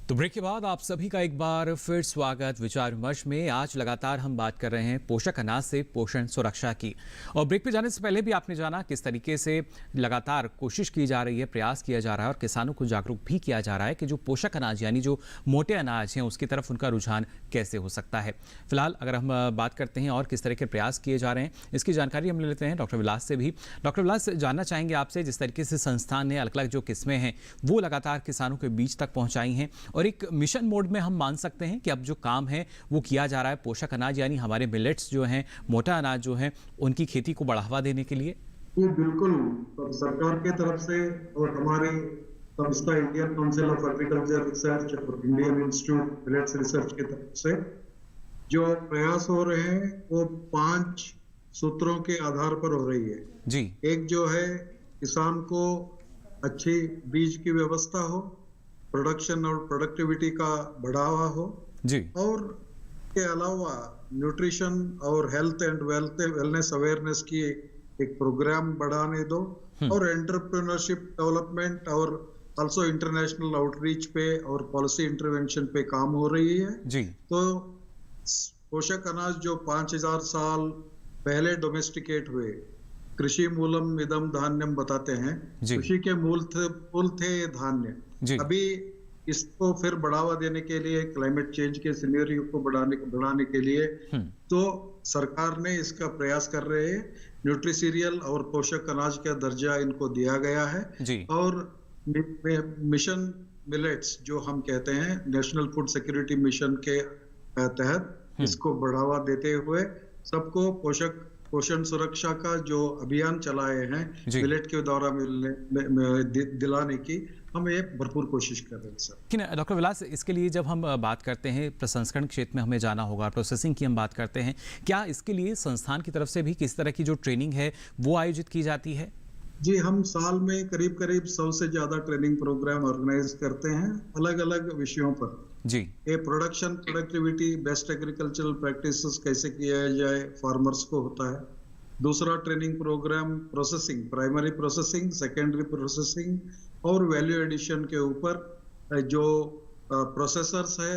F: तो ब्रेक के बाद आप सभी का एक बार फिर स्वागत विचार विमर्श में। आज लगातार हम बात कर रहे हैं पोषक अनाज से पोषण सुरक्षा की, और ब्रेक पे जाने से पहले भी आपने जाना किस तरीके से लगातार कोशिश की जा रही है, प्रयास किया जा रहा है और किसानों को जागरूक भी किया जा रहा है कि जो पोषक अनाज यानी जो मोटे अनाज हैं उसकी तरफ उनका रुझान कैसे हो सकता है। फिलहाल अगर हम बात करते हैं और किस तरह के प्रयास किए जा रहे हैं, इसकी जानकारी हम ले लेते हैं डॉक्टर विलास से भी। डॉक्टर विलास, जानना चाहेंगे आपसे, जिस तरीके से संस्थान ने अलग अलग जो किस्में हैं वो लगातार किसानों के बीच तक पहुँचाई हैं और एक मिशन मोड में हम मान सकते हैं कि अब जो काम है वो किया जा रहा है पोषक अनाज यानी हमारे मिलेट्स जो हैं, मोटा अनाज जो है, उनकी खेती को बढ़ावा देने के लिए।
L: ये बिल्कुल सरकार की तरफ से और हमारे संस्था Indian council of agriculture research और इंडियन इंस्टीट्यूट मिलेट्स रिसर्च की तरफ से जो प्रयास हो रहे हैं वो 5 सूत्रों के आधार पर हो रही है
F: जी।
L: एक जो है किसान को अच्छी बीज की व्यवस्था हो, प्रोडक्शन और प्रोडक्टिविटी का बढ़ावा हो
F: जी,
L: और के अलावा न्यूट्रिशन और हेल्थ एंड वेलनेस अवेयरनेस की एक प्रोग्राम बढ़ाने दो और एंटरप्रेन्योरशिप डेवलपमेंट और आल्सो इंटरनेशनल आउटरीच पे और पॉलिसी इंटरवेंशन पे काम हो रही है
F: जी।
L: तो पोषक अनाज जो 5000 साल पहले डोमेस्टिकेट हुए, कृषि मूलम इदम धान्यम बताते हैं, कृषि के मूल थे ये धान्य। अभी इसको फिर बढ़ावा देने के लिए क्लाइमेट चेंज के सिनेरियो को बढ़ाने के लिए तो सरकार ने इसका प्रयास कर रहे हैं। न्यूट्रिसीरियल और पोषक अनाज का दर्जा इनको दिया गया है
F: जी।
L: और मिशन मिलेट्स जो हम कहते हैं नेशनल फूड सिक्योरिटी मिशन के तहत इसको बढ़ावा देते हुए सबको पोषण सुरक्षा का जो अभियान चलाए हैं मिलेट के द्वारा दिलाने की हम ये भरपूर कोशिश कर रहे हैं सर।
F: लेकिन डॉक्टर विलास, इसके लिए जब हम बात करते हैं प्रसंस्करण क्षेत्र में हमें जाना होगा, प्रोसेसिंग की हम बात करते हैं, क्या इसके लिए संस्थान की तरफ से भी किस तरह की जो ट्रेनिंग है वो आयोजित की जाती है?
L: जी, हम साल में करीब 100 से ज्यादा ट्रेनिंग प्रोग्राम ऑर्गेनाइज करते हैं अलग अलग विषयों पर
F: जी।
L: ये production, productivity, best agricultural practices कैसे किया जाए फार्मर्स को होता है। दूसरा training programme processing, primary processing, secondary processing और वैल्यू एडिशन के ऊपर जो प्रोसेसर्स है,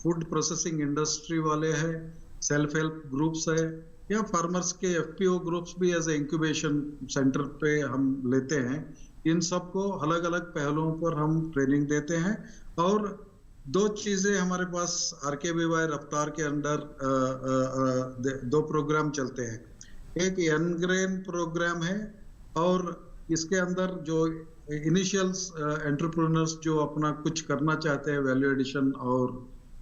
L: फूड प्रोसेसिंग इंडस्ट्री वाले हैं, सेल्फ हेल्प ग्रुप्स है या फार्मर्स के FPO ग्रुप्स भी एज ए इंक्यूबेशन सेंटर पे हम लेते हैं। इन सबको अलग अलग पहलुओं पर हम ट्रेनिंग देते हैं। और 2 चीजें हमारे पास RKVY रफ्तार के अंडर 2 प्रोग्राम चलते हैं। एक एनग्रेन प्रोग्राम है और इसके अंदर जो इनिशियल एंटरप्रेन्योर्स जो अपना कुछ करना चाहते हैं, वैल्यू एडिशन और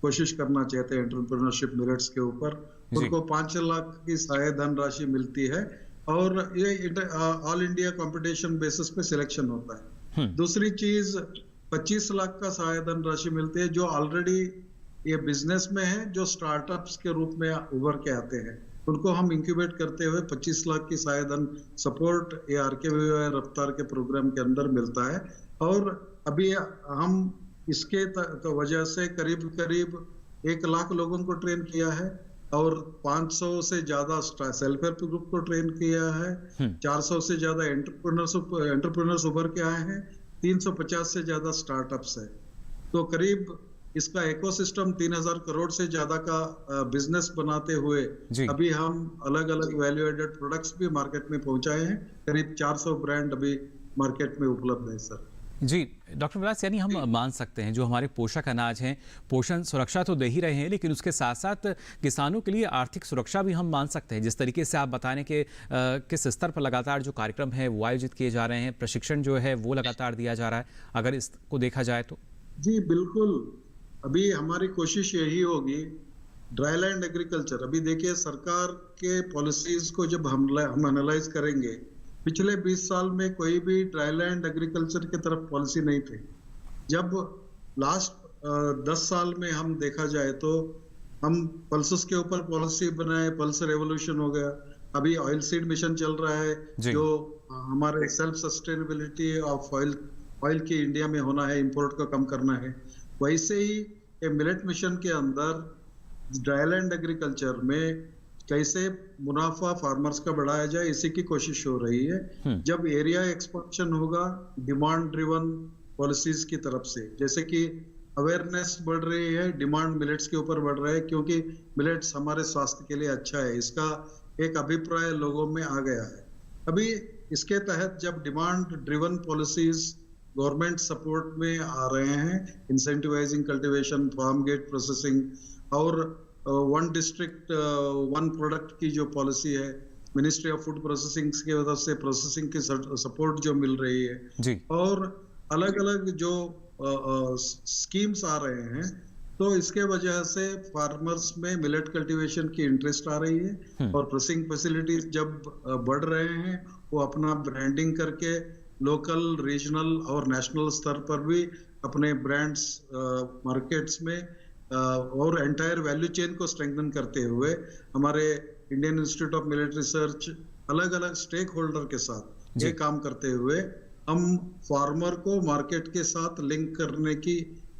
L: कोशिश करना चाहते हैं एंटरप्रेन्योरशिप मिलेट्स के ऊपर, उनको 5 लाख की सहायता धनराशि मिलती है और ये ऑल इंडिया कंपटीशन बेसिस पे सिलेक्शन होता है। दूसरी चीज 25 लाख का सहायता धनराशि मिलती है जो ऑलरेडी ये बिजनेस में है, जो स्टार्टअप्स के रूप में उभर के आते हैं, उनको हम इंक्यूबेट करते हुए 25 लाख की सहायता धन सपोर्ट ये RKVY रफ्तार के प्रोग्राम के अंदर मिलता है। और अभी हम इसके वजह से करीब 1 लाख लोगों को ट्रेन किया है और 500 से ज्यादा सेल्फ हेल्प ग्रुप को ट्रेन किया है, 400 से ज्यादा एंटरप्रेन्योर्स उभर के आए हैं, 350 से ज्यादा स्टार्टअप्स है। तो करीब इसका इकोसिस्टम 3000 करोड़ से ज्यादा का बिजनेस बनाते हुए अभी हम अलग अलग वैल्यू एडेड प्रोडक्ट्स भी मार्केट में पहुंचाए हैं। करीब 400 ब्रांड अभी मार्केट में उपलब्ध है सर।
F: जी डॉक्टर विलास, यानी हम मान सकते हैं जो हमारे पोषक अनाज हैं, पोषण सुरक्षा तो दे ही रहे हैं, लेकिन उसके साथ साथ किसानों के लिए आर्थिक सुरक्षा भी हम मान सकते हैं। जिस तरीके से आप बताने के किस स्तर पर लगातार जो कार्यक्रम है वो आयोजित किए जा रहे हैं, प्रशिक्षण जो है वो लगातार दिया जा रहा है, अगर इसको देखा जाए तो।
L: जी बिल्कुल, अभी हमारी कोशिश यही होगी ड्राईलैंड एग्रीकल्चर। अभी देखिए सरकार के पॉलिसीज को जब हम एनालाइज करेंगे, पिछले 20 साल में कोई भी ड्राईलैंड एग्रीकल्चर की तरफ पॉलिसी नहीं थी। जब लास्ट 10 साल में हम देखा जाए तो हम पल्सेस के ऊपर पॉलिसी बनाए, पल्स रेवोल्यूशन हो गया। अभी ऑयल सीड मिशन चल रहा है जो हमारे सेल्फ सस्टेनेबिलिटी ऑफ ऑयल की इंडिया में होना है, इंपोर्ट को कम करना है। वैसे ही मिलेट मिशन के अंदर ड्राईलैंड एग्रीकल्चर में कैसे मुनाफा फार्मर्स का बढ़ाया जाए, इसी की कोशिश हो रही है। जब एरिया एक्सपेंशन होगा डिमांड ड्रिवन पॉलिसीज की तरफ से, जैसे कि अवेयरनेस बढ़ रही है, डिमांड मिलेट्स के ऊपर बढ़ रहा है क्योंकि मिलेट्स हमारे स्वास्थ्य के लिए अच्छा है, इसका एक अभिप्राय लोगों में आ गया है। अभी इसके तहत जब demand driven policies government support में आ रहे हैं, incentivising cultivation, farm gate processing और 1 डिस्ट्रिक्ट 1 प्रोडक्ट की जो पॉलिसी है, मिनिस्ट्री ऑफ फूड प्रोसेसिंग की वजह से प्रोसेसिंग की सपोर्ट जो मिल रही है
F: जी।
L: और अलग अलग जो स्कीम्स आ रहे हैं, तो इसके वजह से फार्मर्स में मिलेट कल्टीवेशन की इंटरेस्ट आ रही है और प्रोसेसिंग फैसिलिटीज जब बढ़ रहे हैं, वो अपना ब्रांडिंग करके लोकल, रीजनल और नेशनल स्तर पर भी अपने ब्रांड्स मार्केट्स में और एंटायर वैल्यू चेन को स्ट्रेंथन करते हुए हमारे Indian institute of millet research अलग अलग स्टेक होल्डर के साथ ये काम करते हुए हम फार्मर को मार्केट के साथ लिंक करने की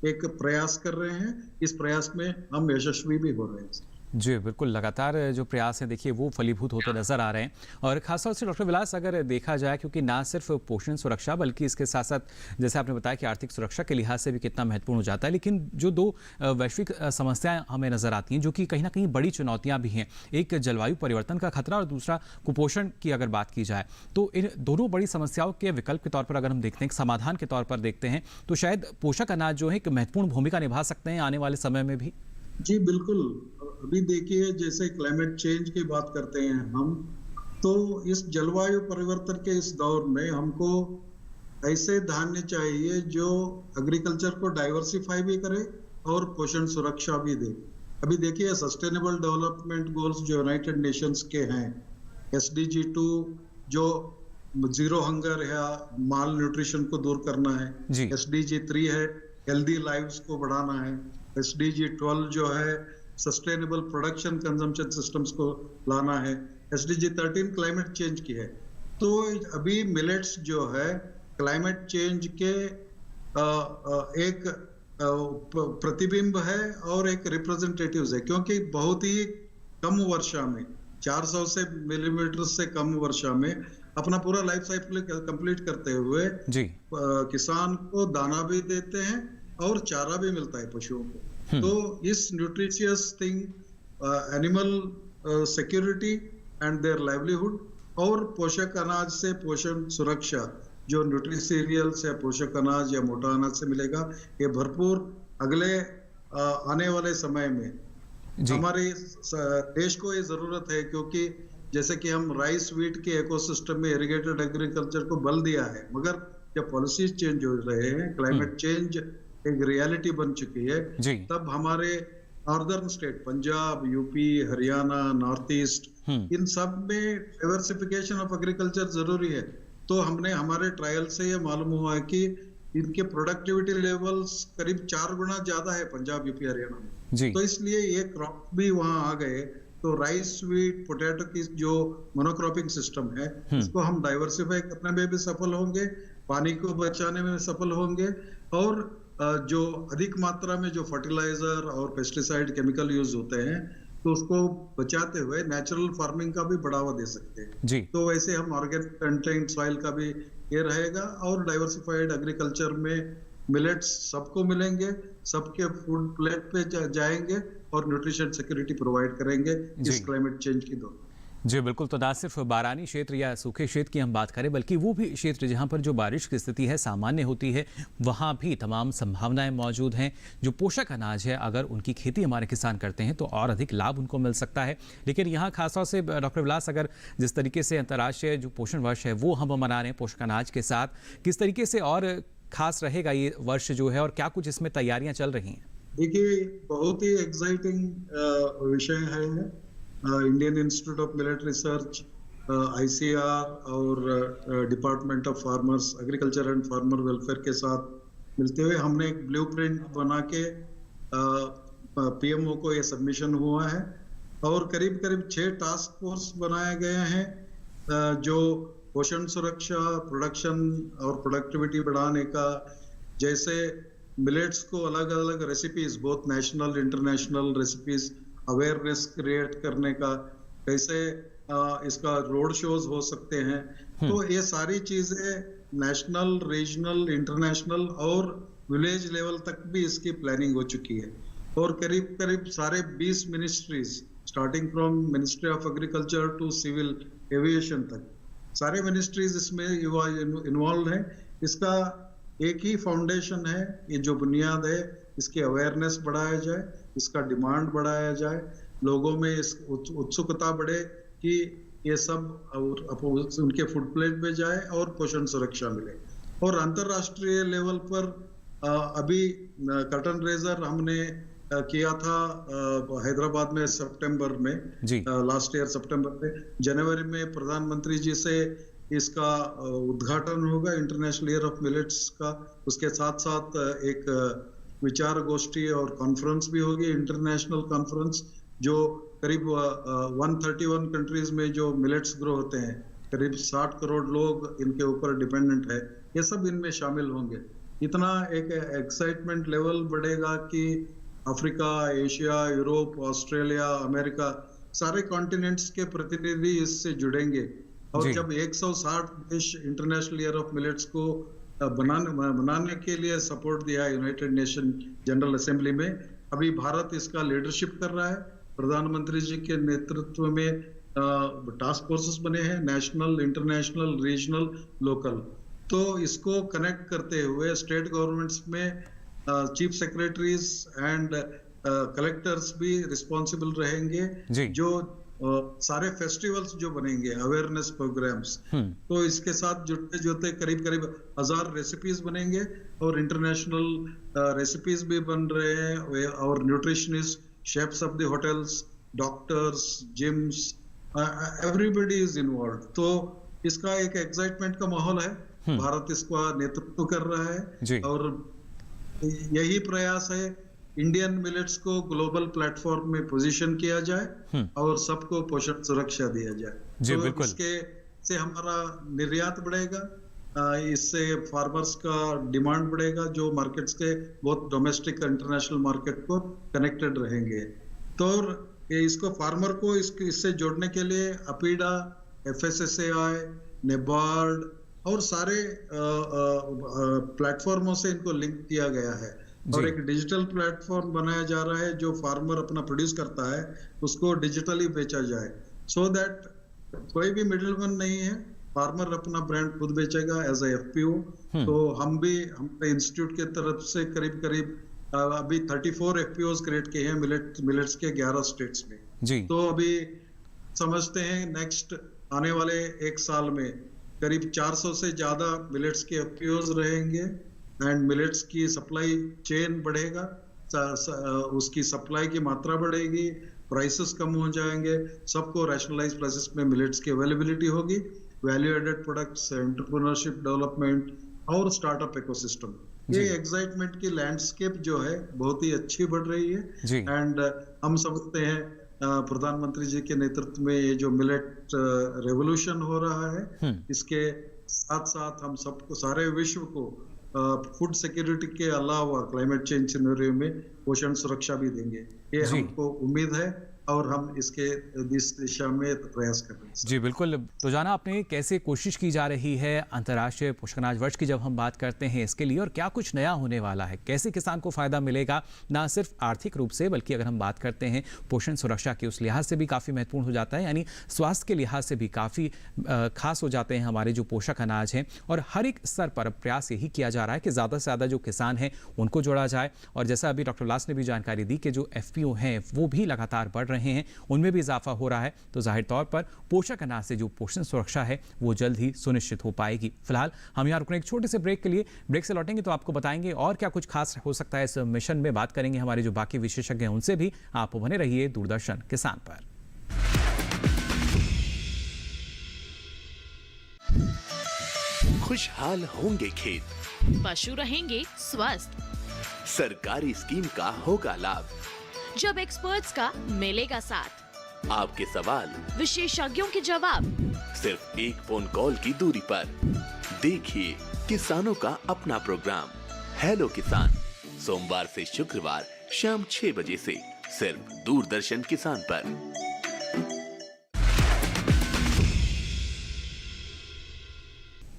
L: एक प्रयास कर रहे हैं। इस प्रयास में हम यशस्वी भी हो रहे हैं।
F: जी बिल्कुल, लगातार जो प्रयास हैं देखिए वो फलीभूत होते नजर आ रहे हैं। और खासतौर से डॉक्टर विलास अगर देखा जाए, क्योंकि ना सिर्फ पोषण सुरक्षा बल्कि इसके साथ साथ जैसे आपने बताया कि आर्थिक सुरक्षा के लिहाज से भी कितना महत्वपूर्ण हो जाता है, लेकिन जो 2 वैश्विक समस्याएं हमें नजर आती हैं जो कि कहीं ना कहीं बड़ी चुनौतियां भी हैं, एक जलवायु परिवर्तन का खतरा और दूसरा कुपोषण की अगर बात की जाए, तो इन दोनों बड़ी समस्याओं के विकल्प के तौर पर अगर हम देखते हैं, समाधान के तौर पर देखते हैं, तो शायद पोषक अनाज जो है एक महत्वपूर्ण भूमिका निभा सकते हैं आने वाले समय में भी।
L: जी बिल्कुल, अभी देखिए जैसे क्लाइमेट चेंज की बात करते हैं हम, तो इस जलवायु परिवर्तन के इस दौर में हमको ऐसे धान्य चाहिए जो एग्रीकल्चर को डाइवर्सिफाई भी करे और पोषण सुरक्षा भी दे। अभी देखिए सस्टेनेबल डेवलपमेंट गोल्स जो यूनाइटेड नेशंस के हैं, SDG 2 जो जीरो हंगर या माल न्यूट्रिशन को दूर करना है, SDG 3 है हेल्दी लाइव्स को बढ़ाना है, SDG 12 जो है सस्टेनेबल प्रोडक्शन कंजम्पशन सिस्टम्स को लाना है, SDG 13 क्लाइमेट चेंज की है। तो अभी मिलेट्स जो है क्लाइमेट चेंज के एक प्रतिबिंब है और एक रिप्रेजेंटेटिव्स है, क्योंकि बहुत ही कम वर्षा में 400 से मिलीमीटर से कम वर्षा में अपना पूरा लाइफ साइकिल कंप्लीट करते हुए किसान को दाना भी देते हैं और चारा भी मिलता है पशुओं को। तो इस nutritious thing, animal security and their livelihood और पोषक अनाज से पोषण सुरक्षा, जो न्यूट्री सीरियल्स या पोषक अनाज या मोटा अनाज से मिलेगा, ये भरपूर अगले आने वाले समय में हमारे देश को ये जरूरत है, क्योंकि जैसे कि हम राइस व्हीट के इकोसिस्टम में इरिगेटेड एग्रीकल्चर को बल दिया है, मगर जब पॉलिसीज चेंज हो रहे हैं, क्लाइमेट चेंज एक रियलिटी बन चुकी है, तब हमारे northern state Punjab, UP, Haryana, north east, इन सब में डाइवर्सिफिकेशन ऑफ एग्रीकल्चर जरूरी है। तो हमने हमारे ट्रायल से ये मालूम हुआ है कि इनके प्रोडक्टिविटी लेवल्स करीब 4 गुना ज्यादा है पंजाब, यूपी, हरियाणा में। तो इसलिए ये क्रॉप भी वहां आ गए, तो राइस, व्हीट, पोटैटो की जो मोनोक्रॉपिंग सिस्टम है, इसको हम डाइवर्सिफाई करने में भी सफल होंगे, पानी को बचाने में सफल होंगे, और जो अधिक मात्रा में जो फर्टिलाइजर और पेस्टिसाइड केमिकल यूज होते हैं, तो उसको बचाते हुए नेचुरल फार्मिंग का भी बढ़ावा दे सकते हैं। तो वैसे हम ऑर्गेनिक कंटेंट सॉइल का भी ये रहेगा, और डाइवर्सिफाइड एग्रीकल्चर में मिलेट्स सबको मिलेंगे, सबके फूड प्लेट पे जाएंगे और न्यूट्रिशन सिक्योरिटी प्रोवाइड करेंगे इस क्लाइमेट चेंज की दौर।
F: जी बिल्कुल, तो ना सिर्फ बारानी क्षेत्र या सूखे क्षेत्र की हम बात करें, बल्कि वो भी क्षेत्र जहां पर जो बारिश की स्थिति है सामान्य होती है, वहां भी तमाम संभावनाएं मौजूद हैं। जो पोषक अनाज है, अगर उनकी खेती हमारे किसान करते हैं तो और अधिक लाभ उनको मिल सकता है। लेकिन यहाँ खासतौर से डॉक्टर विलास, अगर जिस तरीके से अंतर्राष्ट्रीय जो पोषण वर्ष है वो हम मना रहे हैं पोषक अनाज के साथ, किस तरीके से और खास रहेगा ये वर्ष जो है, और क्या कुछ इसमें तैयारियां चल रही हैं?
L: देखिए, बहुत ही एक्साइटिंग विषय है। Indian institute of millet research, ICR और department of farmers agriculture and farmer welfare के साथ मिलते हुए हमने एक ब्लूप्रिंट बना के PMO को ये सबमिशन हुआ है, और करीब करीब 6 टास्क फोर्स बनाए गए हैं जो पोषण सुरक्षा, प्रोडक्शन और प्रोडक्टिविटी बढ़ाने का, जैसे मिलेट्स को अलग अलग recipes, both national international recipes, awareness create करने का, कैसे इसका रोड शोज हो सकते हैं। तो ये सारी चीजें नेशनल, रीजनल, इंटरनेशनल और विलेज लेवल तक भी इसकी प्लानिंग हो चुकी है, और करीब करीब सारे 20 ministries, starting from ministry of agriculture to civil aviation तक, सारे मिनिस्ट्रीज इसमें इन्वॉल्व हैं। इसका एक ही फाउंडेशन है, ये जो बुनियाद है, इसकी अवेयरनेस बढ़ाया जाए, इसका डिमांड बढ़ाया जाए, लोगों में इस उत्सुकता बढ़े कि ये सब और उनके फूड प्लेट में जाए और पोषण सुरक्षा मिले। और अंतरराष्ट्रीय लेवल पर अभी कर्टन रेजर हमने किया था हैदराबाद में सितंबर में, लास्ट ईयर सितंबर में। जनवरी में प्रधानमंत्री जी से इसका उद्घाटन होगा इंटरनेशनल ईयर ऑफ मिलेट्स का। उसके साथ साथ एक विचार गोष्ठी और कॉन्फ्रेंस भी होगी, इंटरनेशनल कॉन्फ्रेंस, जो करीब 131 कंट्रीज में जो मिलेट्स ग्रो होते हैं, करीब 60 करोड़ लोग इनके ऊपर डिपेंडेंट है, ये सब इनमें शामिल होंगे। इतना एक एक्साइटमेंट लेवल बढ़ेगा कि Africa, Asia, Europe, Australia, America, सारे कॉन्टिनेंट्स के प्रतिनिधि इससे जुड़ेंगे। और जब 160 देश इंटरनेशनल ईयर ऑफ मिलेट्स को बनाने के लिए सपोर्ट दिया यूनाइटेड नेशन जनरल असेंबली में, अभी भारत इसका लीडरशिप कर रहा है। प्रधानमंत्री जी के नेतृत्व में टास्क फोर्सेस बने हैं, नेशनल, इंटरनेशनल, रीजनल, लोकल। तो इसको कनेक्ट करते हुए स्टेट गवर्नमेंट्स में चीफ सेक्रेटरीज एंड कलेक्टर्स भी रिस्पॉन्सिबल रहेंगे, जो सारे फेस्टिवल्स जो बनेंगे, अवेयरनेस प्रोग्राम्स, तो इसके साथ जुड़ते जुड़ते करीब करीब 1000 रेसिपीज बनेंगे, और इंटरनेशनल रेसिपीज भी बन रहे हैं, और nutritionist, chefs of the hotels, doctors, gyms, everybody is involve. तो इसका एक एक्साइटमेंट का माहौल है, भारत इसका नेतृत्व कर रहा है, और यही प्रयास है इंडियन मिलेट्स को ग्लोबल प्लेटफॉर्म में पोजीशन किया जाए और सबको पोषण सुरक्षा दिया जाए। तो इसके से हमारा निर्यात बढ़ेगा, इससे फार्मर्स का डिमांड बढ़ेगा, जो मार्केट्स के बहुत डोमेस्टिक इंटरनेशनल मार्केट को कनेक्टेड रहेंगे। तो इसको फार्मर को इससे जोड़ने के लिए अपीडा, FSSAI, नेबार्ड और सारे प्लेटफॉर्मों से इनको लिंक किया गया है, और एक डिजिटल प्लेटफॉर्म बनाया जा रहा है जो फार्मर अपना प्रोड्यूस करता है उसको डिजिटली बेचा जाए, सो दैट कोई भी मिडिलमैन नहीं है, फार्मर अपना ब्रांड खुद बेचेगा एज ए FPO। तो हमारे इंस्टीट्यूट के तरफ से करीब अभी 34 FPOs क्रिएट किए हैं मिलेट्स के 11 स्टेट्स में
F: जी।
L: तो अभी समझते हैं नेक्स्ट आने वाले एक साल में करीब 400 से ज्यादा मिलेट्स के FPOs रहेंगे एंड मिलेट्स की सप्लाई चेन बढ़ेगा, उसकी सप्लाई की मात्रा बढ़ेगी, प्राइसेस कम हो जाएंगे, सबको रैशनलाइज प्राइसेस में मिलेट्स की अवेलेबिलिटी होगी, value added products, entrepreneurship development और स्टार्टअप इकोसिस्टम, ये एक्साइटमेंट की लैंडस्केप जो है बहुत ही अच्छी बढ़ रही है। एंड हम समझते हैं प्रधानमंत्री जी के नेतृत्व में ये जो मिलेट रेवोल्यूशन हो रहा है, इसके साथ साथ हम सबको, सारे विश्व को फूड सिक्योरिटी के अलावा क्लाइमेट चेंज सिनेरियो में पोषण सुरक्षा भी देंगे, ये हमको उम्मीद है और हम इसके इस दिशा में प्रयास कर रहे हैं।
F: जी बिल्कुल। तो जाना आपने कैसे कोशिश की जा रही है अंतर्राष्ट्रीय पोषण अनाज वर्ष की जब हम बात करते हैं इसके लिए, और क्या कुछ नया होने वाला है, कैसे किसान को फायदा मिलेगा, ना सिर्फ आर्थिक रूप से बल्कि अगर हम बात करते हैं पोषण सुरक्षा के उस लिहाज से भी काफ़ी महत्वपूर्ण हो जाता है, यानी स्वास्थ्य के लिहाज से भी काफ़ी खास हो जाते हैं हमारे जो पोषक अनाज हैं। और हर एक स्तर पर प्रयास यही किया जा रहा है कि ज़्यादा से ज़्यादा जो किसान हैं उनको जोड़ा जाए। और जैसा अभी डॉक्टर उल्लास ने भी जानकारी दी कि जो FPO हैं वो भी लगातार बढ़ रहे हैं, उनमें भी इजाफा हो रहा है, तो जाहिर तौर पर पोषक अनाज से जो पोषण सुरक्षा है वो जल्द ही सुनिश्चित हो पाएगी। फिलहाल हम यहाँ रुकने एक छोटे से ब्रेक के लिए, ब्रेक से लौटेंगे तो आपको बताएंगे और क्या कुछ खास हो सकता है इस मिशन में, बात करेंगे हमारे जो बाकी विशेषज्ञ हैं उनसे भी। आप बने रहिए दूरदर्शन किसान पर।
K: खुशहाल होंगे खेत,
M: पशु रहेंगे स्वस्थ,
K: सरकारी स्कीम का होगा लाभ,
M: जब एक्सपर्ट्स का मिलेगा साथ,
K: आपके सवाल
M: विशेषज्ञों के जवाब,
K: सिर्फ एक फोन कॉल की दूरी पर। देखिए किसानों का अपना प्रोग्राम हेलो किसान, सोमवार से शुक्रवार शाम 6 बजे से सिर्फ दूरदर्शन किसान पर।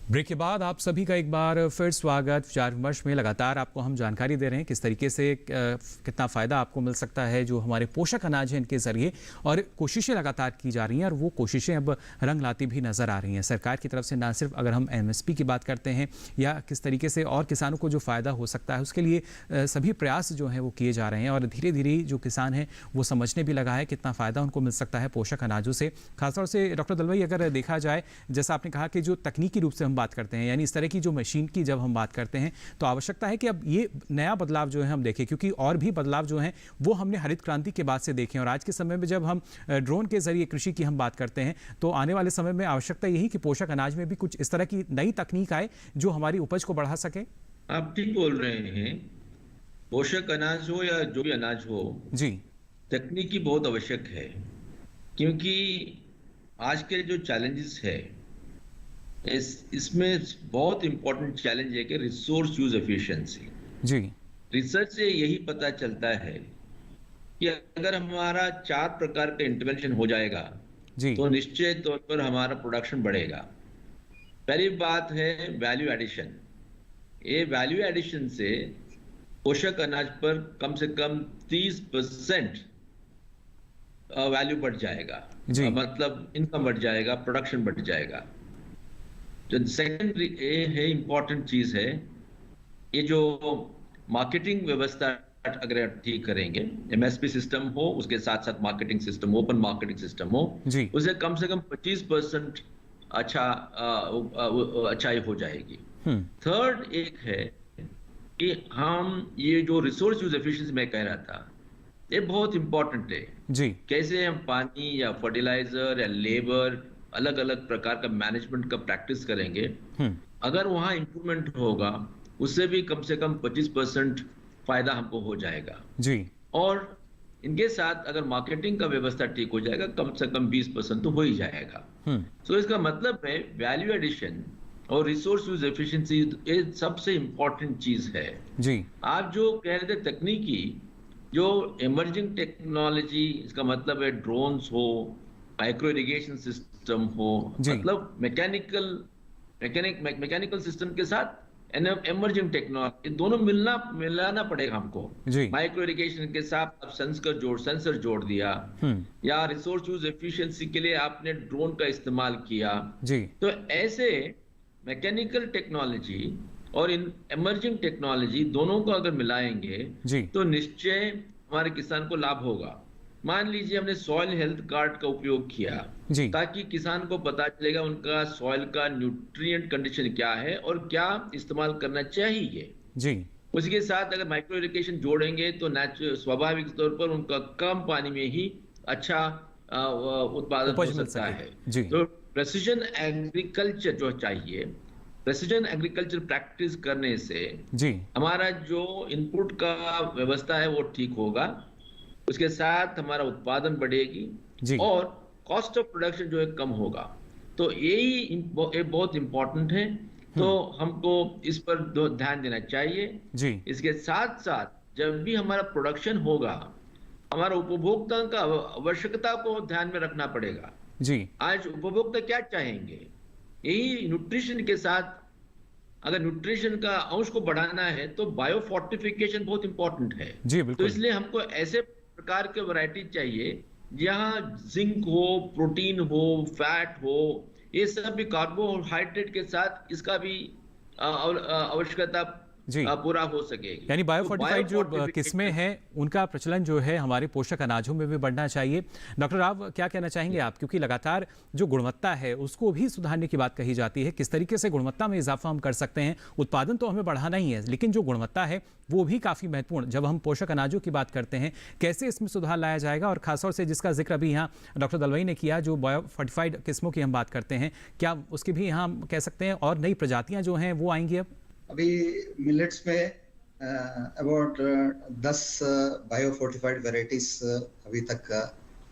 F: ब्रेक के बाद आप सभी का एक बार फिर स्वागत। विचार विमर्श में लगातार आपको हम जानकारी दे रहे हैं किस तरीके से कितना फ़ायदा आपको मिल सकता है जो हमारे पोषक अनाज हैं इनके ज़रिए, और कोशिशें लगातार की जा रही हैं और वो कोशिशें अब रंग लाती भी नज़र आ रही हैं सरकार की तरफ से। ना सिर्फ अगर हम MSP की बात करते हैं या किस तरीके से और किसानों को जो फ़ायदा हो सकता है उसके लिए सभी प्रयास जो हैं वो किए जा रहे हैं, और धीरे धीरे जो किसान हैं वो समझने भी लगा है कितना फ़ायदा उनको मिल सकता है पोषक अनाजों से। खासतौर से डॉक्टर दलवाई, अगर देखा जाए जैसा आपने कहा कि जो तकनीकी रूप से हम बात करते हैं, यानी इस तरह की जो मशीन की जब हम बात करते हैं तो आवश्यकता है कि अब ये नया बदलाव जो है हम देखें, क्योंकि और भी बदलाव जो हैं वो हमने हरित क्रांति के बाद से देखे। और आज के समय में जब हम ड्रोन के जरिए कृषि की हम बात करते हैं तो आने वाले समय में आवश्यकता यही कि पोषक अनाज में भी कुछ इस तरह की नई तकनीक आए जो हमारी उपज को बढ़ा सके।
A: आप ठीक बोल रहे हैं, पोषक अनाज हो या जो भी अनाज हो
F: जी,
A: तकनीकी बहुत आवश्यक है, क्योंकि आज के जो चैलेंजेस है इसमें बहुत इंपॉर्टेंट चैलेंज है कि रिसोर्स यूज एफिशिएंसी।
F: जी,
A: रिसर्च से यही पता चलता है कि अगर हमारा 4 प्रकार का इंटरवेंशन हो जाएगा
F: जी,
A: तो निश्चित तौर पर हमारा प्रोडक्शन बढ़ेगा। पहली बात है वैल्यू एडिशन। ये वैल्यू एडिशन से पोषक अनाज पर कम से कम 30% वैल्यू बढ़ जाएगा, मतलब इनकम बढ़ जाएगा, प्रोडक्शन बढ़ जाएगा। जो सेकेंडरी है इंपॉर्टेंट चीज है, ये जो मार्केटिंग व्यवस्था अगर ठीक करेंगे, MSP सिस्टम हो, उसके साथ साथ marketing system, open marketing system हो, उसे कम से कम 25% अच्छाई हो जाएगी। थर्ड एक है कि हम ये जो रिसोर्स यूज एफिशिएंसी मैं कह रहा था, ये बहुत इंपॉर्टेंट है
F: जी।
A: कैसे हम पानी या फर्टिलाइजर या लेबर अलग अलग प्रकार का मैनेजमेंट का प्रैक्टिस करेंगे, अगर वहां इंप्रूवमेंट होगा उससे भी कम से कम 25% फायदा हमको हो जाएगा
F: जी।
A: और इनके साथ अगर मार्केटिंग का व्यवस्था ठीक हो जाएगा कम से कम 20% तो हो ही जाएगा। तो इसका मतलब है वैल्यू एडिशन और रिसोर्स यूज एफिशिएंसी ये सबसे इंपॉर्टेंट चीज है
F: जी।
A: आप जो कह रहे थे तकनीकी जो इमर्जिंग टेक्नोलॉजी, इसका मतलब है ड्रोन्स हो, माइक्रो इरिगेशन सिस्टम हो, मतलब मैकेनिकल सिस्टम के साथ एमर्जिंग टेक्नोलॉजी, दोनों मिलाना पड़ेगा हमको। माइक्रो इरिगेशन के साथ आप सेंसर जोड़ दिया, या रिसोर्स यूज एफिशिएंसी के लिए आपने ड्रोन का इस्तेमाल किया। तो ऐसे मैकेनिकल टेक्नोलॉजी और इन एमर्जिंग टेक्नोलॉजी दोनों को अगर मिलाएंगे तो निश्चय हमारे किसान को लाभ होगा। मान लीजिए हमने सॉइल हेल्थ कार्ड का उपयोग किया ताकि किसान को पता चलेगा उनका सॉइल का न्यूट्रिएंट कंडीशन क्या है और क्या इस्तेमाल करना चाहिए। उसके साथ अगर माइक्रो इरिगेशन जोड़ेंगे तो स्वाभाविक तौर पर उनका कम पानी में ही अच्छा उत्पादन हो सकता है। तो प्रेसिजन एग्रीकल्चर जो चाहिए, प्रेसिजन एग्रीकल्चर प्रैक्टिस करने से हमारा जो इनपुट का व्यवस्था है वो ठीक होगा, उसके साथ हमारा उत्पादन बढ़ेगी और कॉस्ट ऑफ प्रोडक्शन जो है कम होगा। तो यही बहुत इंपॉर्टेंट है, तो हमको इस पर ध्यान देना चाहिए। इसके साथ साथ जब भी हमारा प्रोडक्शन होगा, हमारा उपभोक्ता का आवश्यकता को ध्यान में रखना पड़ेगा। आज उपभोक्ता क्या चाहेंगे, यही न्यूट्रिशन के साथ अगर न्यूट्रिशन का अंश को बढ़ाना है तो बायो फोर्टिफिकेशन बहुत इंपॉर्टेंट है। तो इसलिए हमको ऐसे प्रकार के वैरायटी चाहिए जहां जिंक हो, प्रोटीन हो, फैट हो, ये सब भी कार्बोहाइड्रेट के साथ इसका भी आवश्यकता पूरा हो सकेगी।
F: यानी बायोफोर्टिफाइड जो किस्में हैं उनका प्रचलन जो है हमारे पोषक अनाजों में भी बढ़ना चाहिए। डॉक्टर राव, क्या कहना चाहेंगे आप, क्योंकि लगातार जो गुणवत्ता है उसको भी सुधारने की बात कही जाती है, किस तरीके से गुणवत्ता में इजाफा हम कर सकते हैं? उत्पादन तो हमें बढ़ाना ही है, लेकिन जो गुणवत्ता है वो भी काफी महत्वपूर्ण। जब हम पोषक अनाजों की बात करते हैं, कैसे इसमें सुधार लाया जाएगा? और खासतौर से जिसका जिक्र अभी यहाँ डॉक्टर दलवाई ने किया, जो बायोफोर्टिफाइड किस्मों की हम बात करते हैं, क्या उसकी भी यहाँ हम कह सकते हैं और नई प्रजातियां जो हैं वो आएंगी? अब
J: अभी मिलेट्स में अबाउट 10 बायोफोर्टिफाइड वेराइटीज अभी तक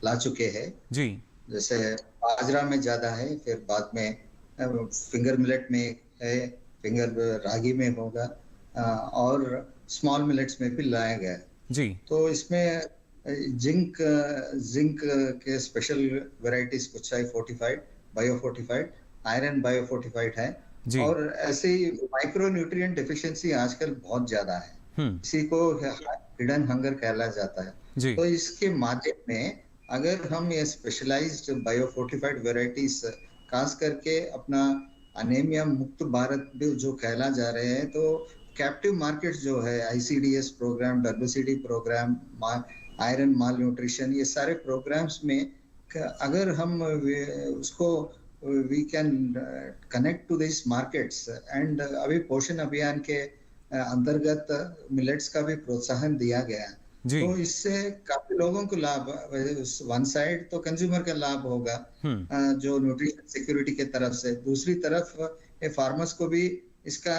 J: ला चुके हैं। जैसे बाजरा में ज्यादा है, फिर बाद में फिंगर मिलेट में है, फिंगर रागी में होगा, और स्मॉल मिलेट्स में भी लाया गया है। तो इसमें जिंक के स्पेशल वेराइटीज कुछ है फोर्टिफाइड, बायोफोर्टिफाइड, आयरन बायोफोर्टिफाइड है, और ऐसे ही माइक्रो न्यूट्रिएंट डेफिशिएंसी आजकल बहुत ज्यादा है, इसी को हिडन हंगर कहला जाता है। तो इसके माध्यम में अगर हम ये स्पेशलाइज्ड बायोफोर्टिफाइड वेराइटीज खास करके अपना अनेमिया मुक्त भारत जो कहला जा रहे हैं, तो कैप्टिव मार्केट्स जो है, ICDS program, WCD program, iron malnutrition, ये सारे प्रोग्राम्स में अगर हम उसको we can connect to these markets, and अभी पोषण अभियान के अंतर्गत मिलेट्स का भी प्रोत्साहन दिया गया, तो इससे काफी लोगों को लाभ, वन साइड तो कंज्यूमर का लाभ होगा जो न्यूट्रिशन सिक्योरिटी के तरफ से, दूसरी तरफ फार्मर्स को भी इसका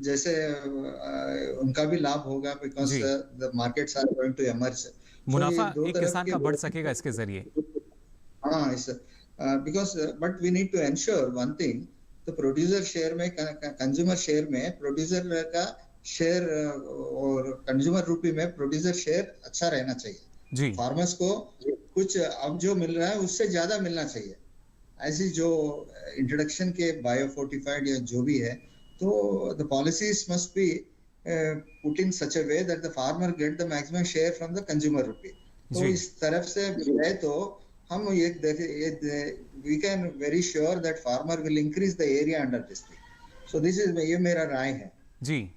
J: जैसे उनका भी लाभ होगा, because the markets are going to emerge.
F: मुनाफा एक किसान का बढ़ सकेगा इसके जरिए।
J: हाँ, because but we need to ensure one thing, तो प्रोड्यूसर शेयर में, कंज्यूमर शेयर में प्रोड्यूसर का शेयर और कंज्यूमर रूपी में प्रोड्यूसर शेयर अच्छा रहना चाहिए। फार्मर्स को कुछ अब जो मिल रहा है उससे ज्यादा मिलना चाहिए। ऐसी जो इंट्रोडक्शन के बायोफोर्टिफाइड या जो भी है, तो the policies must be put in such a way that the farmer get the maximum share from the consumer रूपी। तो इस तरफ से है तो हम we can very sure that farmer will increase the area under this thing. So this is ये मेरा राय है।
F: जी,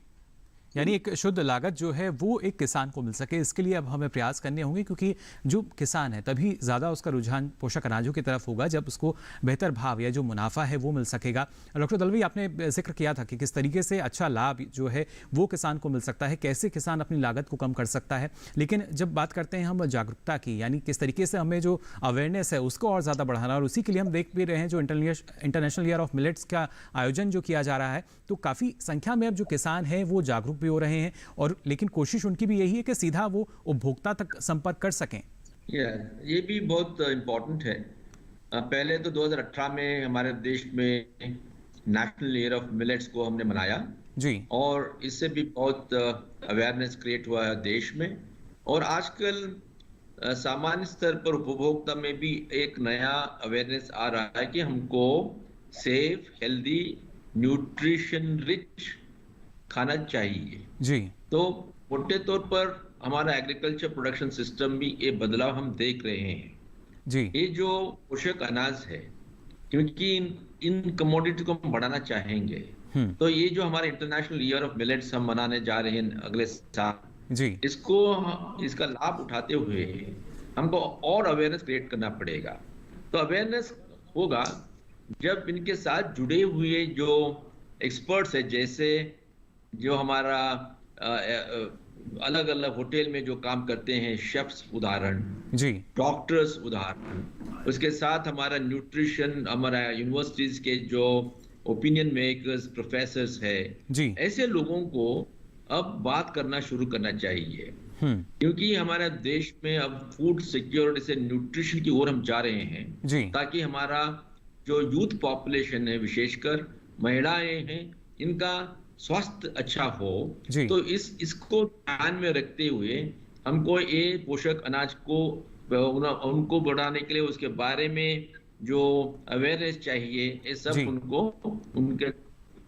F: यानी एक शुद्ध लागत जो है वो एक किसान को मिल सके, इसके लिए अब हमें प्रयास करने होंगे, क्योंकि जो किसान है तभी ज़्यादा उसका रुझान पोषक अनाजों की तरफ होगा जब उसको बेहतर भाव या जो मुनाफा है वो मिल सकेगा। डॉक्टर दलवी, आपने जिक्र किया था कि किस तरीके से अच्छा लाभ जो है वो किसान को मिल सकता है, कैसे किसान अपनी लागत को कम कर सकता है। लेकिन जब बात करते हैं हम जागरूकता की, यानी किस तरीके से हमें जो अवेयरनेस है उसको और ज़्यादा बढ़ाना, और उसी के लिए हम देख भी रहे हैं जो इंटरनेशनल ईयर ऑफ मिलेट्स का आयोजन जो किया जा रहा है, तो काफ़ी संख्या में अब जो किसान हैं वो जागरूक भी हो रहे हैं, और लेकिन कोशिश उनकी भी यही है कि सीधा वो उपभोक्ता तक संपर्क कर सकें।
A: ये भी बहुत इम्पोर्टेंट है। पहले तो 2018 में हमारे देश में नेशनल ईयर ऑफ मिलेट्स को हमने मनाया और इससे भी बहुत अवेयरनेस क्रिएट हुआ है देश में, और आजकल सामान्य स्तर पर उपभोक्ता में भी एक नया अवेयरनेस आ रहा है कि हमको सेफ, हेल्दी, न्यूट्रिशन रिच खाना चाहिए
F: जी।
A: तो मोटे तौर पर हमारा एग्रीकल्चर प्रोडक्शन सिस्टम भी ये बदलाव हम देख रहे हैं
F: जी।
A: ये जो पोषक अनाज है, क्योंकि इन कमोडिटी को हम बढ़ाना चाहेंगे, तो ये जो हमारा इंटरनेशनल ईयर ऑफ मिलेट्स हम मनाने जा रहे हैं अगले साल
F: जी,
A: इसका लाभ उठाते हुए हमको और अवेयरनेस क्रिएट करना पड़ेगा। तो अवेयरनेस होगा जब इनके साथ जुड़े हुए जो एक्सपर्ट्स है, जैसे जो हमारा अलग अलग होटल में जो काम करते हैं शेफ्स उदाहरण
F: जी,
A: डॉक्टर्स उदाहरण, उसके साथ हमारा न्यूट्रिशन, हमारा यूनिवर्सिटीज के जो ओपिनियन मेकर्स प्रोफेसर्स है
F: जी,
A: ऐसे लोगों को अब बात करना शुरू करना चाहिए, क्योंकि हमारे देश में अब फूड सिक्योरिटी से न्यूट्रिशन की ओर हम जा रहे हैं
F: जी,
A: ताकि हमारा जो यूथ पॉपुलेशन है, विशेषकर महिलाएं हैं, इनका स्वास्थ्य अच्छा हो। तो इसको ध्यान में रखते हुए हमको ये पोषक अनाज को उनको बढ़ाने के लिए उसके बारे में जो अवेयरनेस चाहिए, ये सब उनको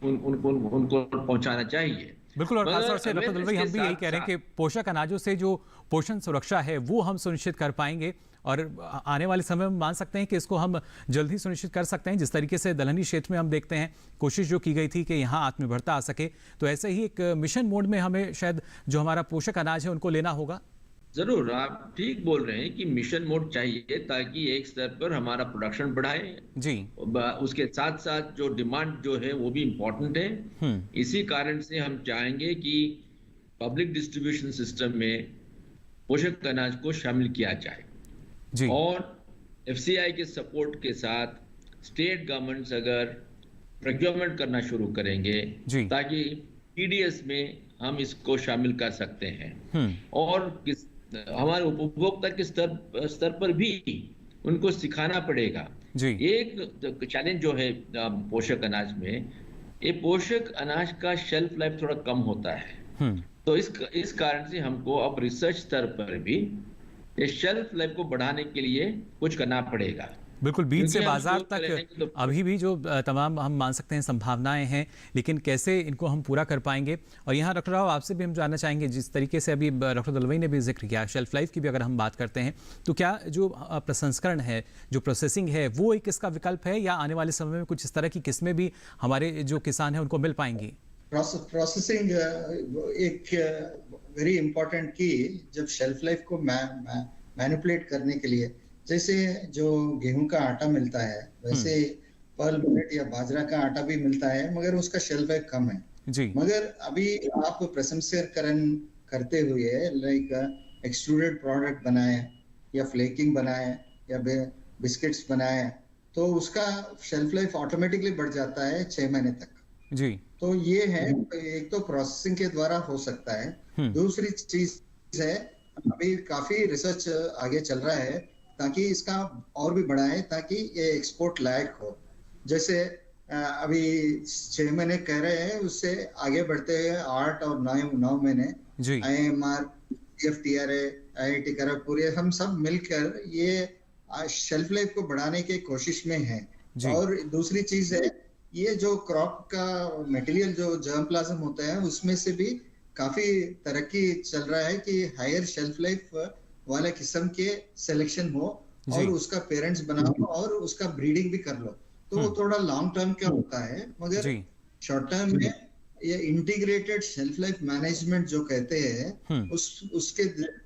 A: पहुंचाना चाहिए।
F: बिल्कुल। और खासतौर से डॉक्टर दलवाई हम भी यही कह रहे हैं कि पोषक अनाजों से जो पोषण सुरक्षा है वो हम सुनिश्चित कर पाएंगे और आने वाले समय में मान सकते हैं कि इसको हम जल्द ही सुनिश्चित कर सकते हैं। जिस तरीके से दलहनी क्षेत्र में हम देखते हैं कोशिश जो की गई थी कि यहाँ आत्मनिर्भरता आ सके, तो ऐसे ही एक मिशन मोड में हमें शायद जो हमारा पोषक अनाज है उनको लेना होगा।
A: जरूर, आप ठीक बोल रहे हैं कि मिशन मोड चाहिए ताकि एक स्तर पर हमारा प्रोडक्शन बढ़ाए
F: जी,
A: उसके साथ साथ जो डिमांड जो है वो भी इम्पोर्टेंट है। इसी कारण से हम चाहेंगे कि पब्लिक डिस्ट्रीब्यूशन सिस्टम में पोषक अनाज को शामिल किया जाए
F: जी।
A: और FCI के सपोर्ट के साथ स्टेट गवर्नमेंट्स अगर प्रोक्योरमेंट करना शुरू करेंगे ताकि TDS में हम इसको शामिल कर सकते हैं और हमारे उपभोक्ता के स्तर पर भी उनको सिखाना पड़ेगा। एक चैलेंज जो है पोषक अनाज में, ये पोषक अनाज का शेल्फ लाइफ थोड़ा कम होता है, तो इस कारण से हमको अब रिसर्च स्तर पर भी ये शेल्फ लाइफ को बढ़ाने के लिए कुछ करना पड़ेगा।
F: बिल्कुल, बीज से बाजार तक अभी भी जो तमाम हम मान सकते हैं संभावनाएं हैं, लेकिन कैसे इनको हम पूरा कर पाएंगे। और यहाँ डॉक्टर राव आपसे भी हम जानना चाहेंगे, जिस तरीके से अभी डॉक्टर दलवाई ने भी जिक्र किया शेल्फ लाइफ की भी अगर हम बात करते हैं, तो क्या जो प्रसंस्करण है, जो प्रोसेसिंग है, वो एक इसका विकल्प है या आने वाले समय में कुछ इस तरह की किस्में भी हमारे जो किसान हैं उनको मिल पाएंगी?
J: प्रोसेसिंग एक वेरी इंपॉर्टेंट की, जब शेल्फ लाइफ को मैनिपुलेट करने के लिए, जैसे जो गेहूं का आटा मिलता है वैसे पर्ल मिलेट या बाजरा का आटा भी मिलता है, मगर उसका शेल्फ लाइफ कम है
F: जी।
J: मगर अभी आप प्रसंस्करण करते हुए लाइक एक्सट्रूडेड प्रोडक्ट बनाए या फ्लेकिंग बनाए या बिस्किट्स बनाए, तो उसका शेल्फ लाइफ ऑटोमेटिकली बढ़ जाता है 6 महीने तक
F: जी।
J: तो ये है, एक तो प्रोसेसिंग के द्वारा हो सकता है। दूसरी चीज है, अभी काफी रिसर्च आगे चल रहा है ताकि इसका और भी बढ़ाए ताकि ये एक्सपोर्ट लायक हो। जैसे अभी 6 महीने कह रहे हैं, उससे आगे बढ़ते हुए 8 और 9 महीने IMR, FTRA, IIT खड़गपुर, ये हम सब मिलकर ये शेल्फ लाइफ को बढ़ाने की कोशिश में है। और दूसरी चीज है, ये जो क्रॉप का मटेरियल जो जर्म प्लाज्म होता है उसमें से भी काफी तरक्की चल रहा है कि हायर शेल्फ लाइफ वाले किस्म के सिलेक्शन हो और उसका पेरेंट्स बनाओ और उसका ब्रीडिंग भी कर लो, तो वो थोड़ा लॉन्ग टर्म का होता है। मगर शॉर्ट टर्म में ये इंटीग्रेटेड शेल्फ लाइफ मैनेजमेंट जो कहते हैं, उसके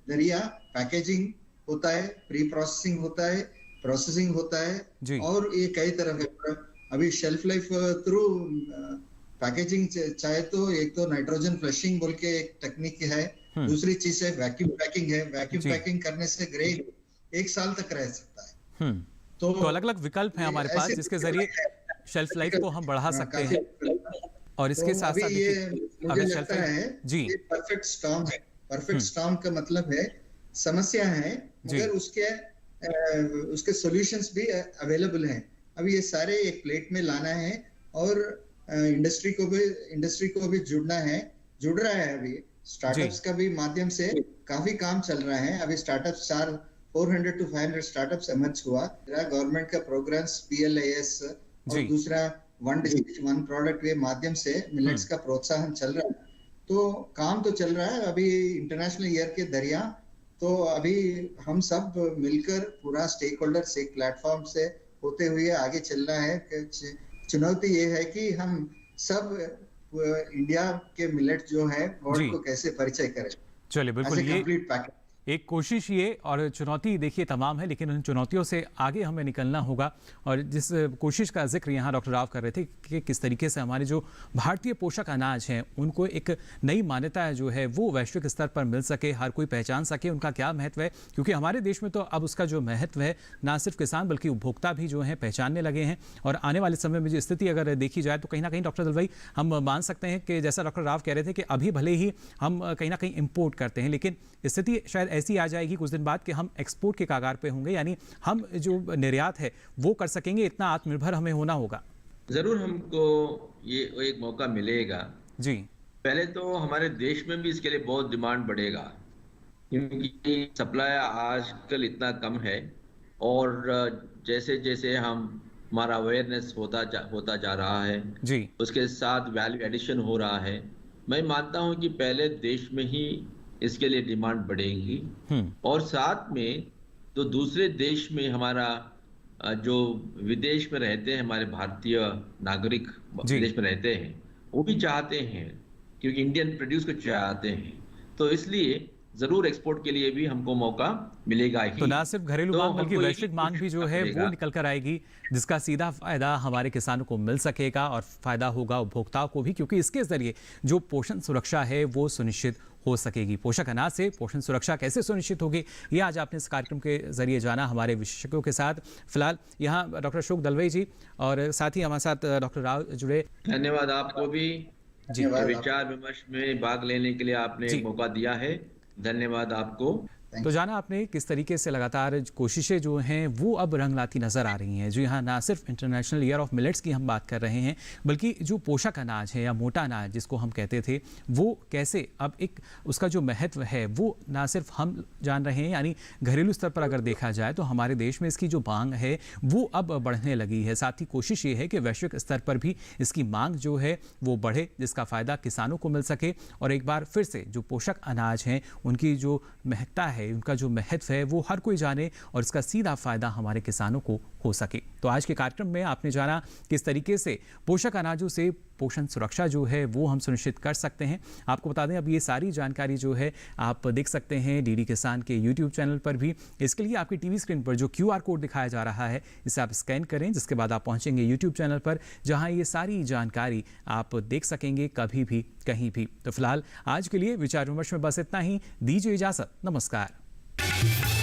J: जरिया पैकेजिंग होता है, प्री प्रोसेसिंग होता है, प्रोसेसिंग होता है, और ये कई तरह के अभी शेल्फ लाइफ थ्रू पैकेजिंग चाहे तो एक तो नाइट्रोजन फ्लशिंग बोल के एक टेक्निक है, दूसरी चीज है वैक्यूम पैकिंग है। वैक्यूम पैकिंग करने से ग्रेन 1 साल तक रह सकता है।
F: तो अलग अलग विकल्प हैं हमारे पास जिसके जरिए शेल्फ लाइफ को हम बढ़ा सकते हैं। और इसके साथ साथ
J: ये मुझे लगता है जी परफेक्ट स्टॉर्म है। परफेक्ट स्टॉर्म का मतलब है समस्या है मगर उसके सॉल्यूशंस भी अवेलेबल हैं। अभी ये सारे एक प्लेट में लाना है और इंडस्ट्री को भी जुड़ रहा है। अभी स्टार्टअप्स का भी माध्यम से काफी काम चल रहा है। अभी स्टार्टअप्स 400 to 500 स्टार्टअप्स एमर्ज हुआ। गवर्नमेंट का प्रोग्राम्स PLIS और दूसरा 1 district 1 product के माध्यम से मिलेट्स का प्रोत्साहन चल रहा है। तो काम तो चल रहा है अभी इंटरनेशनल ईयर के दरिया। तो अभी हम सब मिलकर पूरा स्टेक होल्डर्स एक प्लेटफॉर्म से होते हुए आगे चलना है। चुनौती ये है कि हम सब इंडिया के मिलेट जो है वर्ल्ड को कैसे परिचय करें।
F: चलिए बिल्कुल, ये
J: कंप्लीट पैकेज
F: एक कोशिश ये और चुनौती देखिए तमाम है, लेकिन उन चुनौतियों से आगे हमें निकलना होगा। और जिस कोशिश का जिक्र यहाँ डॉक्टर राव कर रहे थे कि किस तरीके से हमारे जो भारतीय पोषक अनाज हैं उनको एक नई मान्यता जो है वो वैश्विक स्तर पर मिल सके, हर कोई पहचान सके उनका क्या महत्व है। क्योंकि हमारे देश में तो अब उसका जो महत्व है ना सिर्फ किसान बल्कि उपभोक्ता भी जो है पहचानने लगे हैं। और आने वाले समय में जो स्थिति अगर देखी जाए तो कहीं ना कहीं डॉक्टर दलवाई हम मान सकते हैं कि जैसा डॉक्टर राव कह रहे थे कि अभी भले ही हम कहीं ना कहीं इम्पोर्ट करते हैं, लेकिन स्थिति शायद ऐसी आ जाएगी कुछ दिन बाद कि हम एक्सपोर्ट के कगार पे होंगे, यानी हम जो निर्यात है वो कर सकेंगे। इतना आत्मनिर्भर हमें होना होगा।
A: जरूर हमको ये एक मौका मिलेगा
F: जी।
A: पहले तो हमारे देश में भी इसके लिए बहुत डिमांड बढ़ेगा, क्योंकि सप्लाई आजकल इतना कम है और जैसे जैसे हमारा अवेयरनेस होता जा रहा है
F: जी,
A: उसके साथ वैल्यू एडिशन हो रहा है। मैं मानता हूं कि पहले देश में ही इसके लिए डिमांड बढ़ेगी और साथ में तो दूसरे देश में हमारा जो विदेश में रहते हैं हमारे भारतीय नागरिक विदेश में रहते हैं वो भी चाहते हैं, क्योंकि इंडियन प्रोड्यूस को चाहते हैं। तो इसलिए जरूर एक्सपोर्ट के लिए भी हमको मौका मिलेगा ही।
F: तो ना सिर्फ घरेलू मांग बल्कि वैश्विक मांग भी जो है वो निकल कर आएगी, जिसका सीधा फायदा हमारे किसानों को मिल सकेगा और फायदा होगा उपभोक्ताओं को भी, क्योंकि इसके जरिए जो पोषण सुरक्षा है वो सुनिश्चित हो सकेगी। पोषक अनाज से पोषण सुरक्षा कैसे सुनिश्चित होगी ये आज आपने इस कार्यक्रम के जरिए जाना हमारे विशेषज्ञों के साथ। फिलहाल यहाँ डॉक्टर अशोक दलवाई जी और साथ ही हमारे साथ डॉक्टर राव जुड़े।
A: धन्यवाद आपको भी
F: जी,
A: विचार विमर्श में भाग लेने के लिए आपने मौका दिया है। धन्यवाद आपको।
F: तो जाना आपने किस तरीके से लगातार कोशिशें जो हैं वो अब रंग लाती नजर आ रही हैं। जो यहाँ ना सिर्फ इंटरनेशनल ईयर ऑफ मिलेट्स की हम बात कर रहे हैं, बल्कि जो पोषक अनाज है या मोटा अनाज जिसको हम कहते थे, वो कैसे अब एक उसका जो महत्व है वो ना सिर्फ हम जान रहे हैं, यानी घरेलू स्तर पर अगर देखा जाए तो हमारे देश में इसकी जो मांग है वो अब बढ़ने लगी है। साथ ही कोशिश ये है कि वैश्विक स्तर पर भी इसकी मांग जो है वो बढ़े, जिसका फायदा किसानों को मिल सके और एक बार फिर से जो पोषक अनाज हैं उनकी जो महत्ता है, उनका जो महत्व है वो हर कोई जाने और इसका सीधा फायदा हमारे किसानों को हो सके। तो आज के कार्यक्रम में आपने जाना किस तरीके से पोषक अनाजों से पोषण सुरक्षा जो है वो हम सुनिश्चित कर सकते हैं। आपको बता दें अब ये सारी जानकारी जो है आप देख सकते हैं डीडी किसान के यूट्यूब चैनल पर भी। इसके लिए आपकी टीवी स्क्रीन पर जो QR कोड दिखाया जा रहा है इसे आप स्कैन करें, जिसके बाद आप पहुंचेंगे यूट्यूब चैनल पर जहां ये सारी जानकारी आप देख सकेंगे कभी भी कहीं भी। तो फिलहाल आज के लिए विचार विमर्श में बस इतना ही। दीजिए इजाजत, नमस्कार।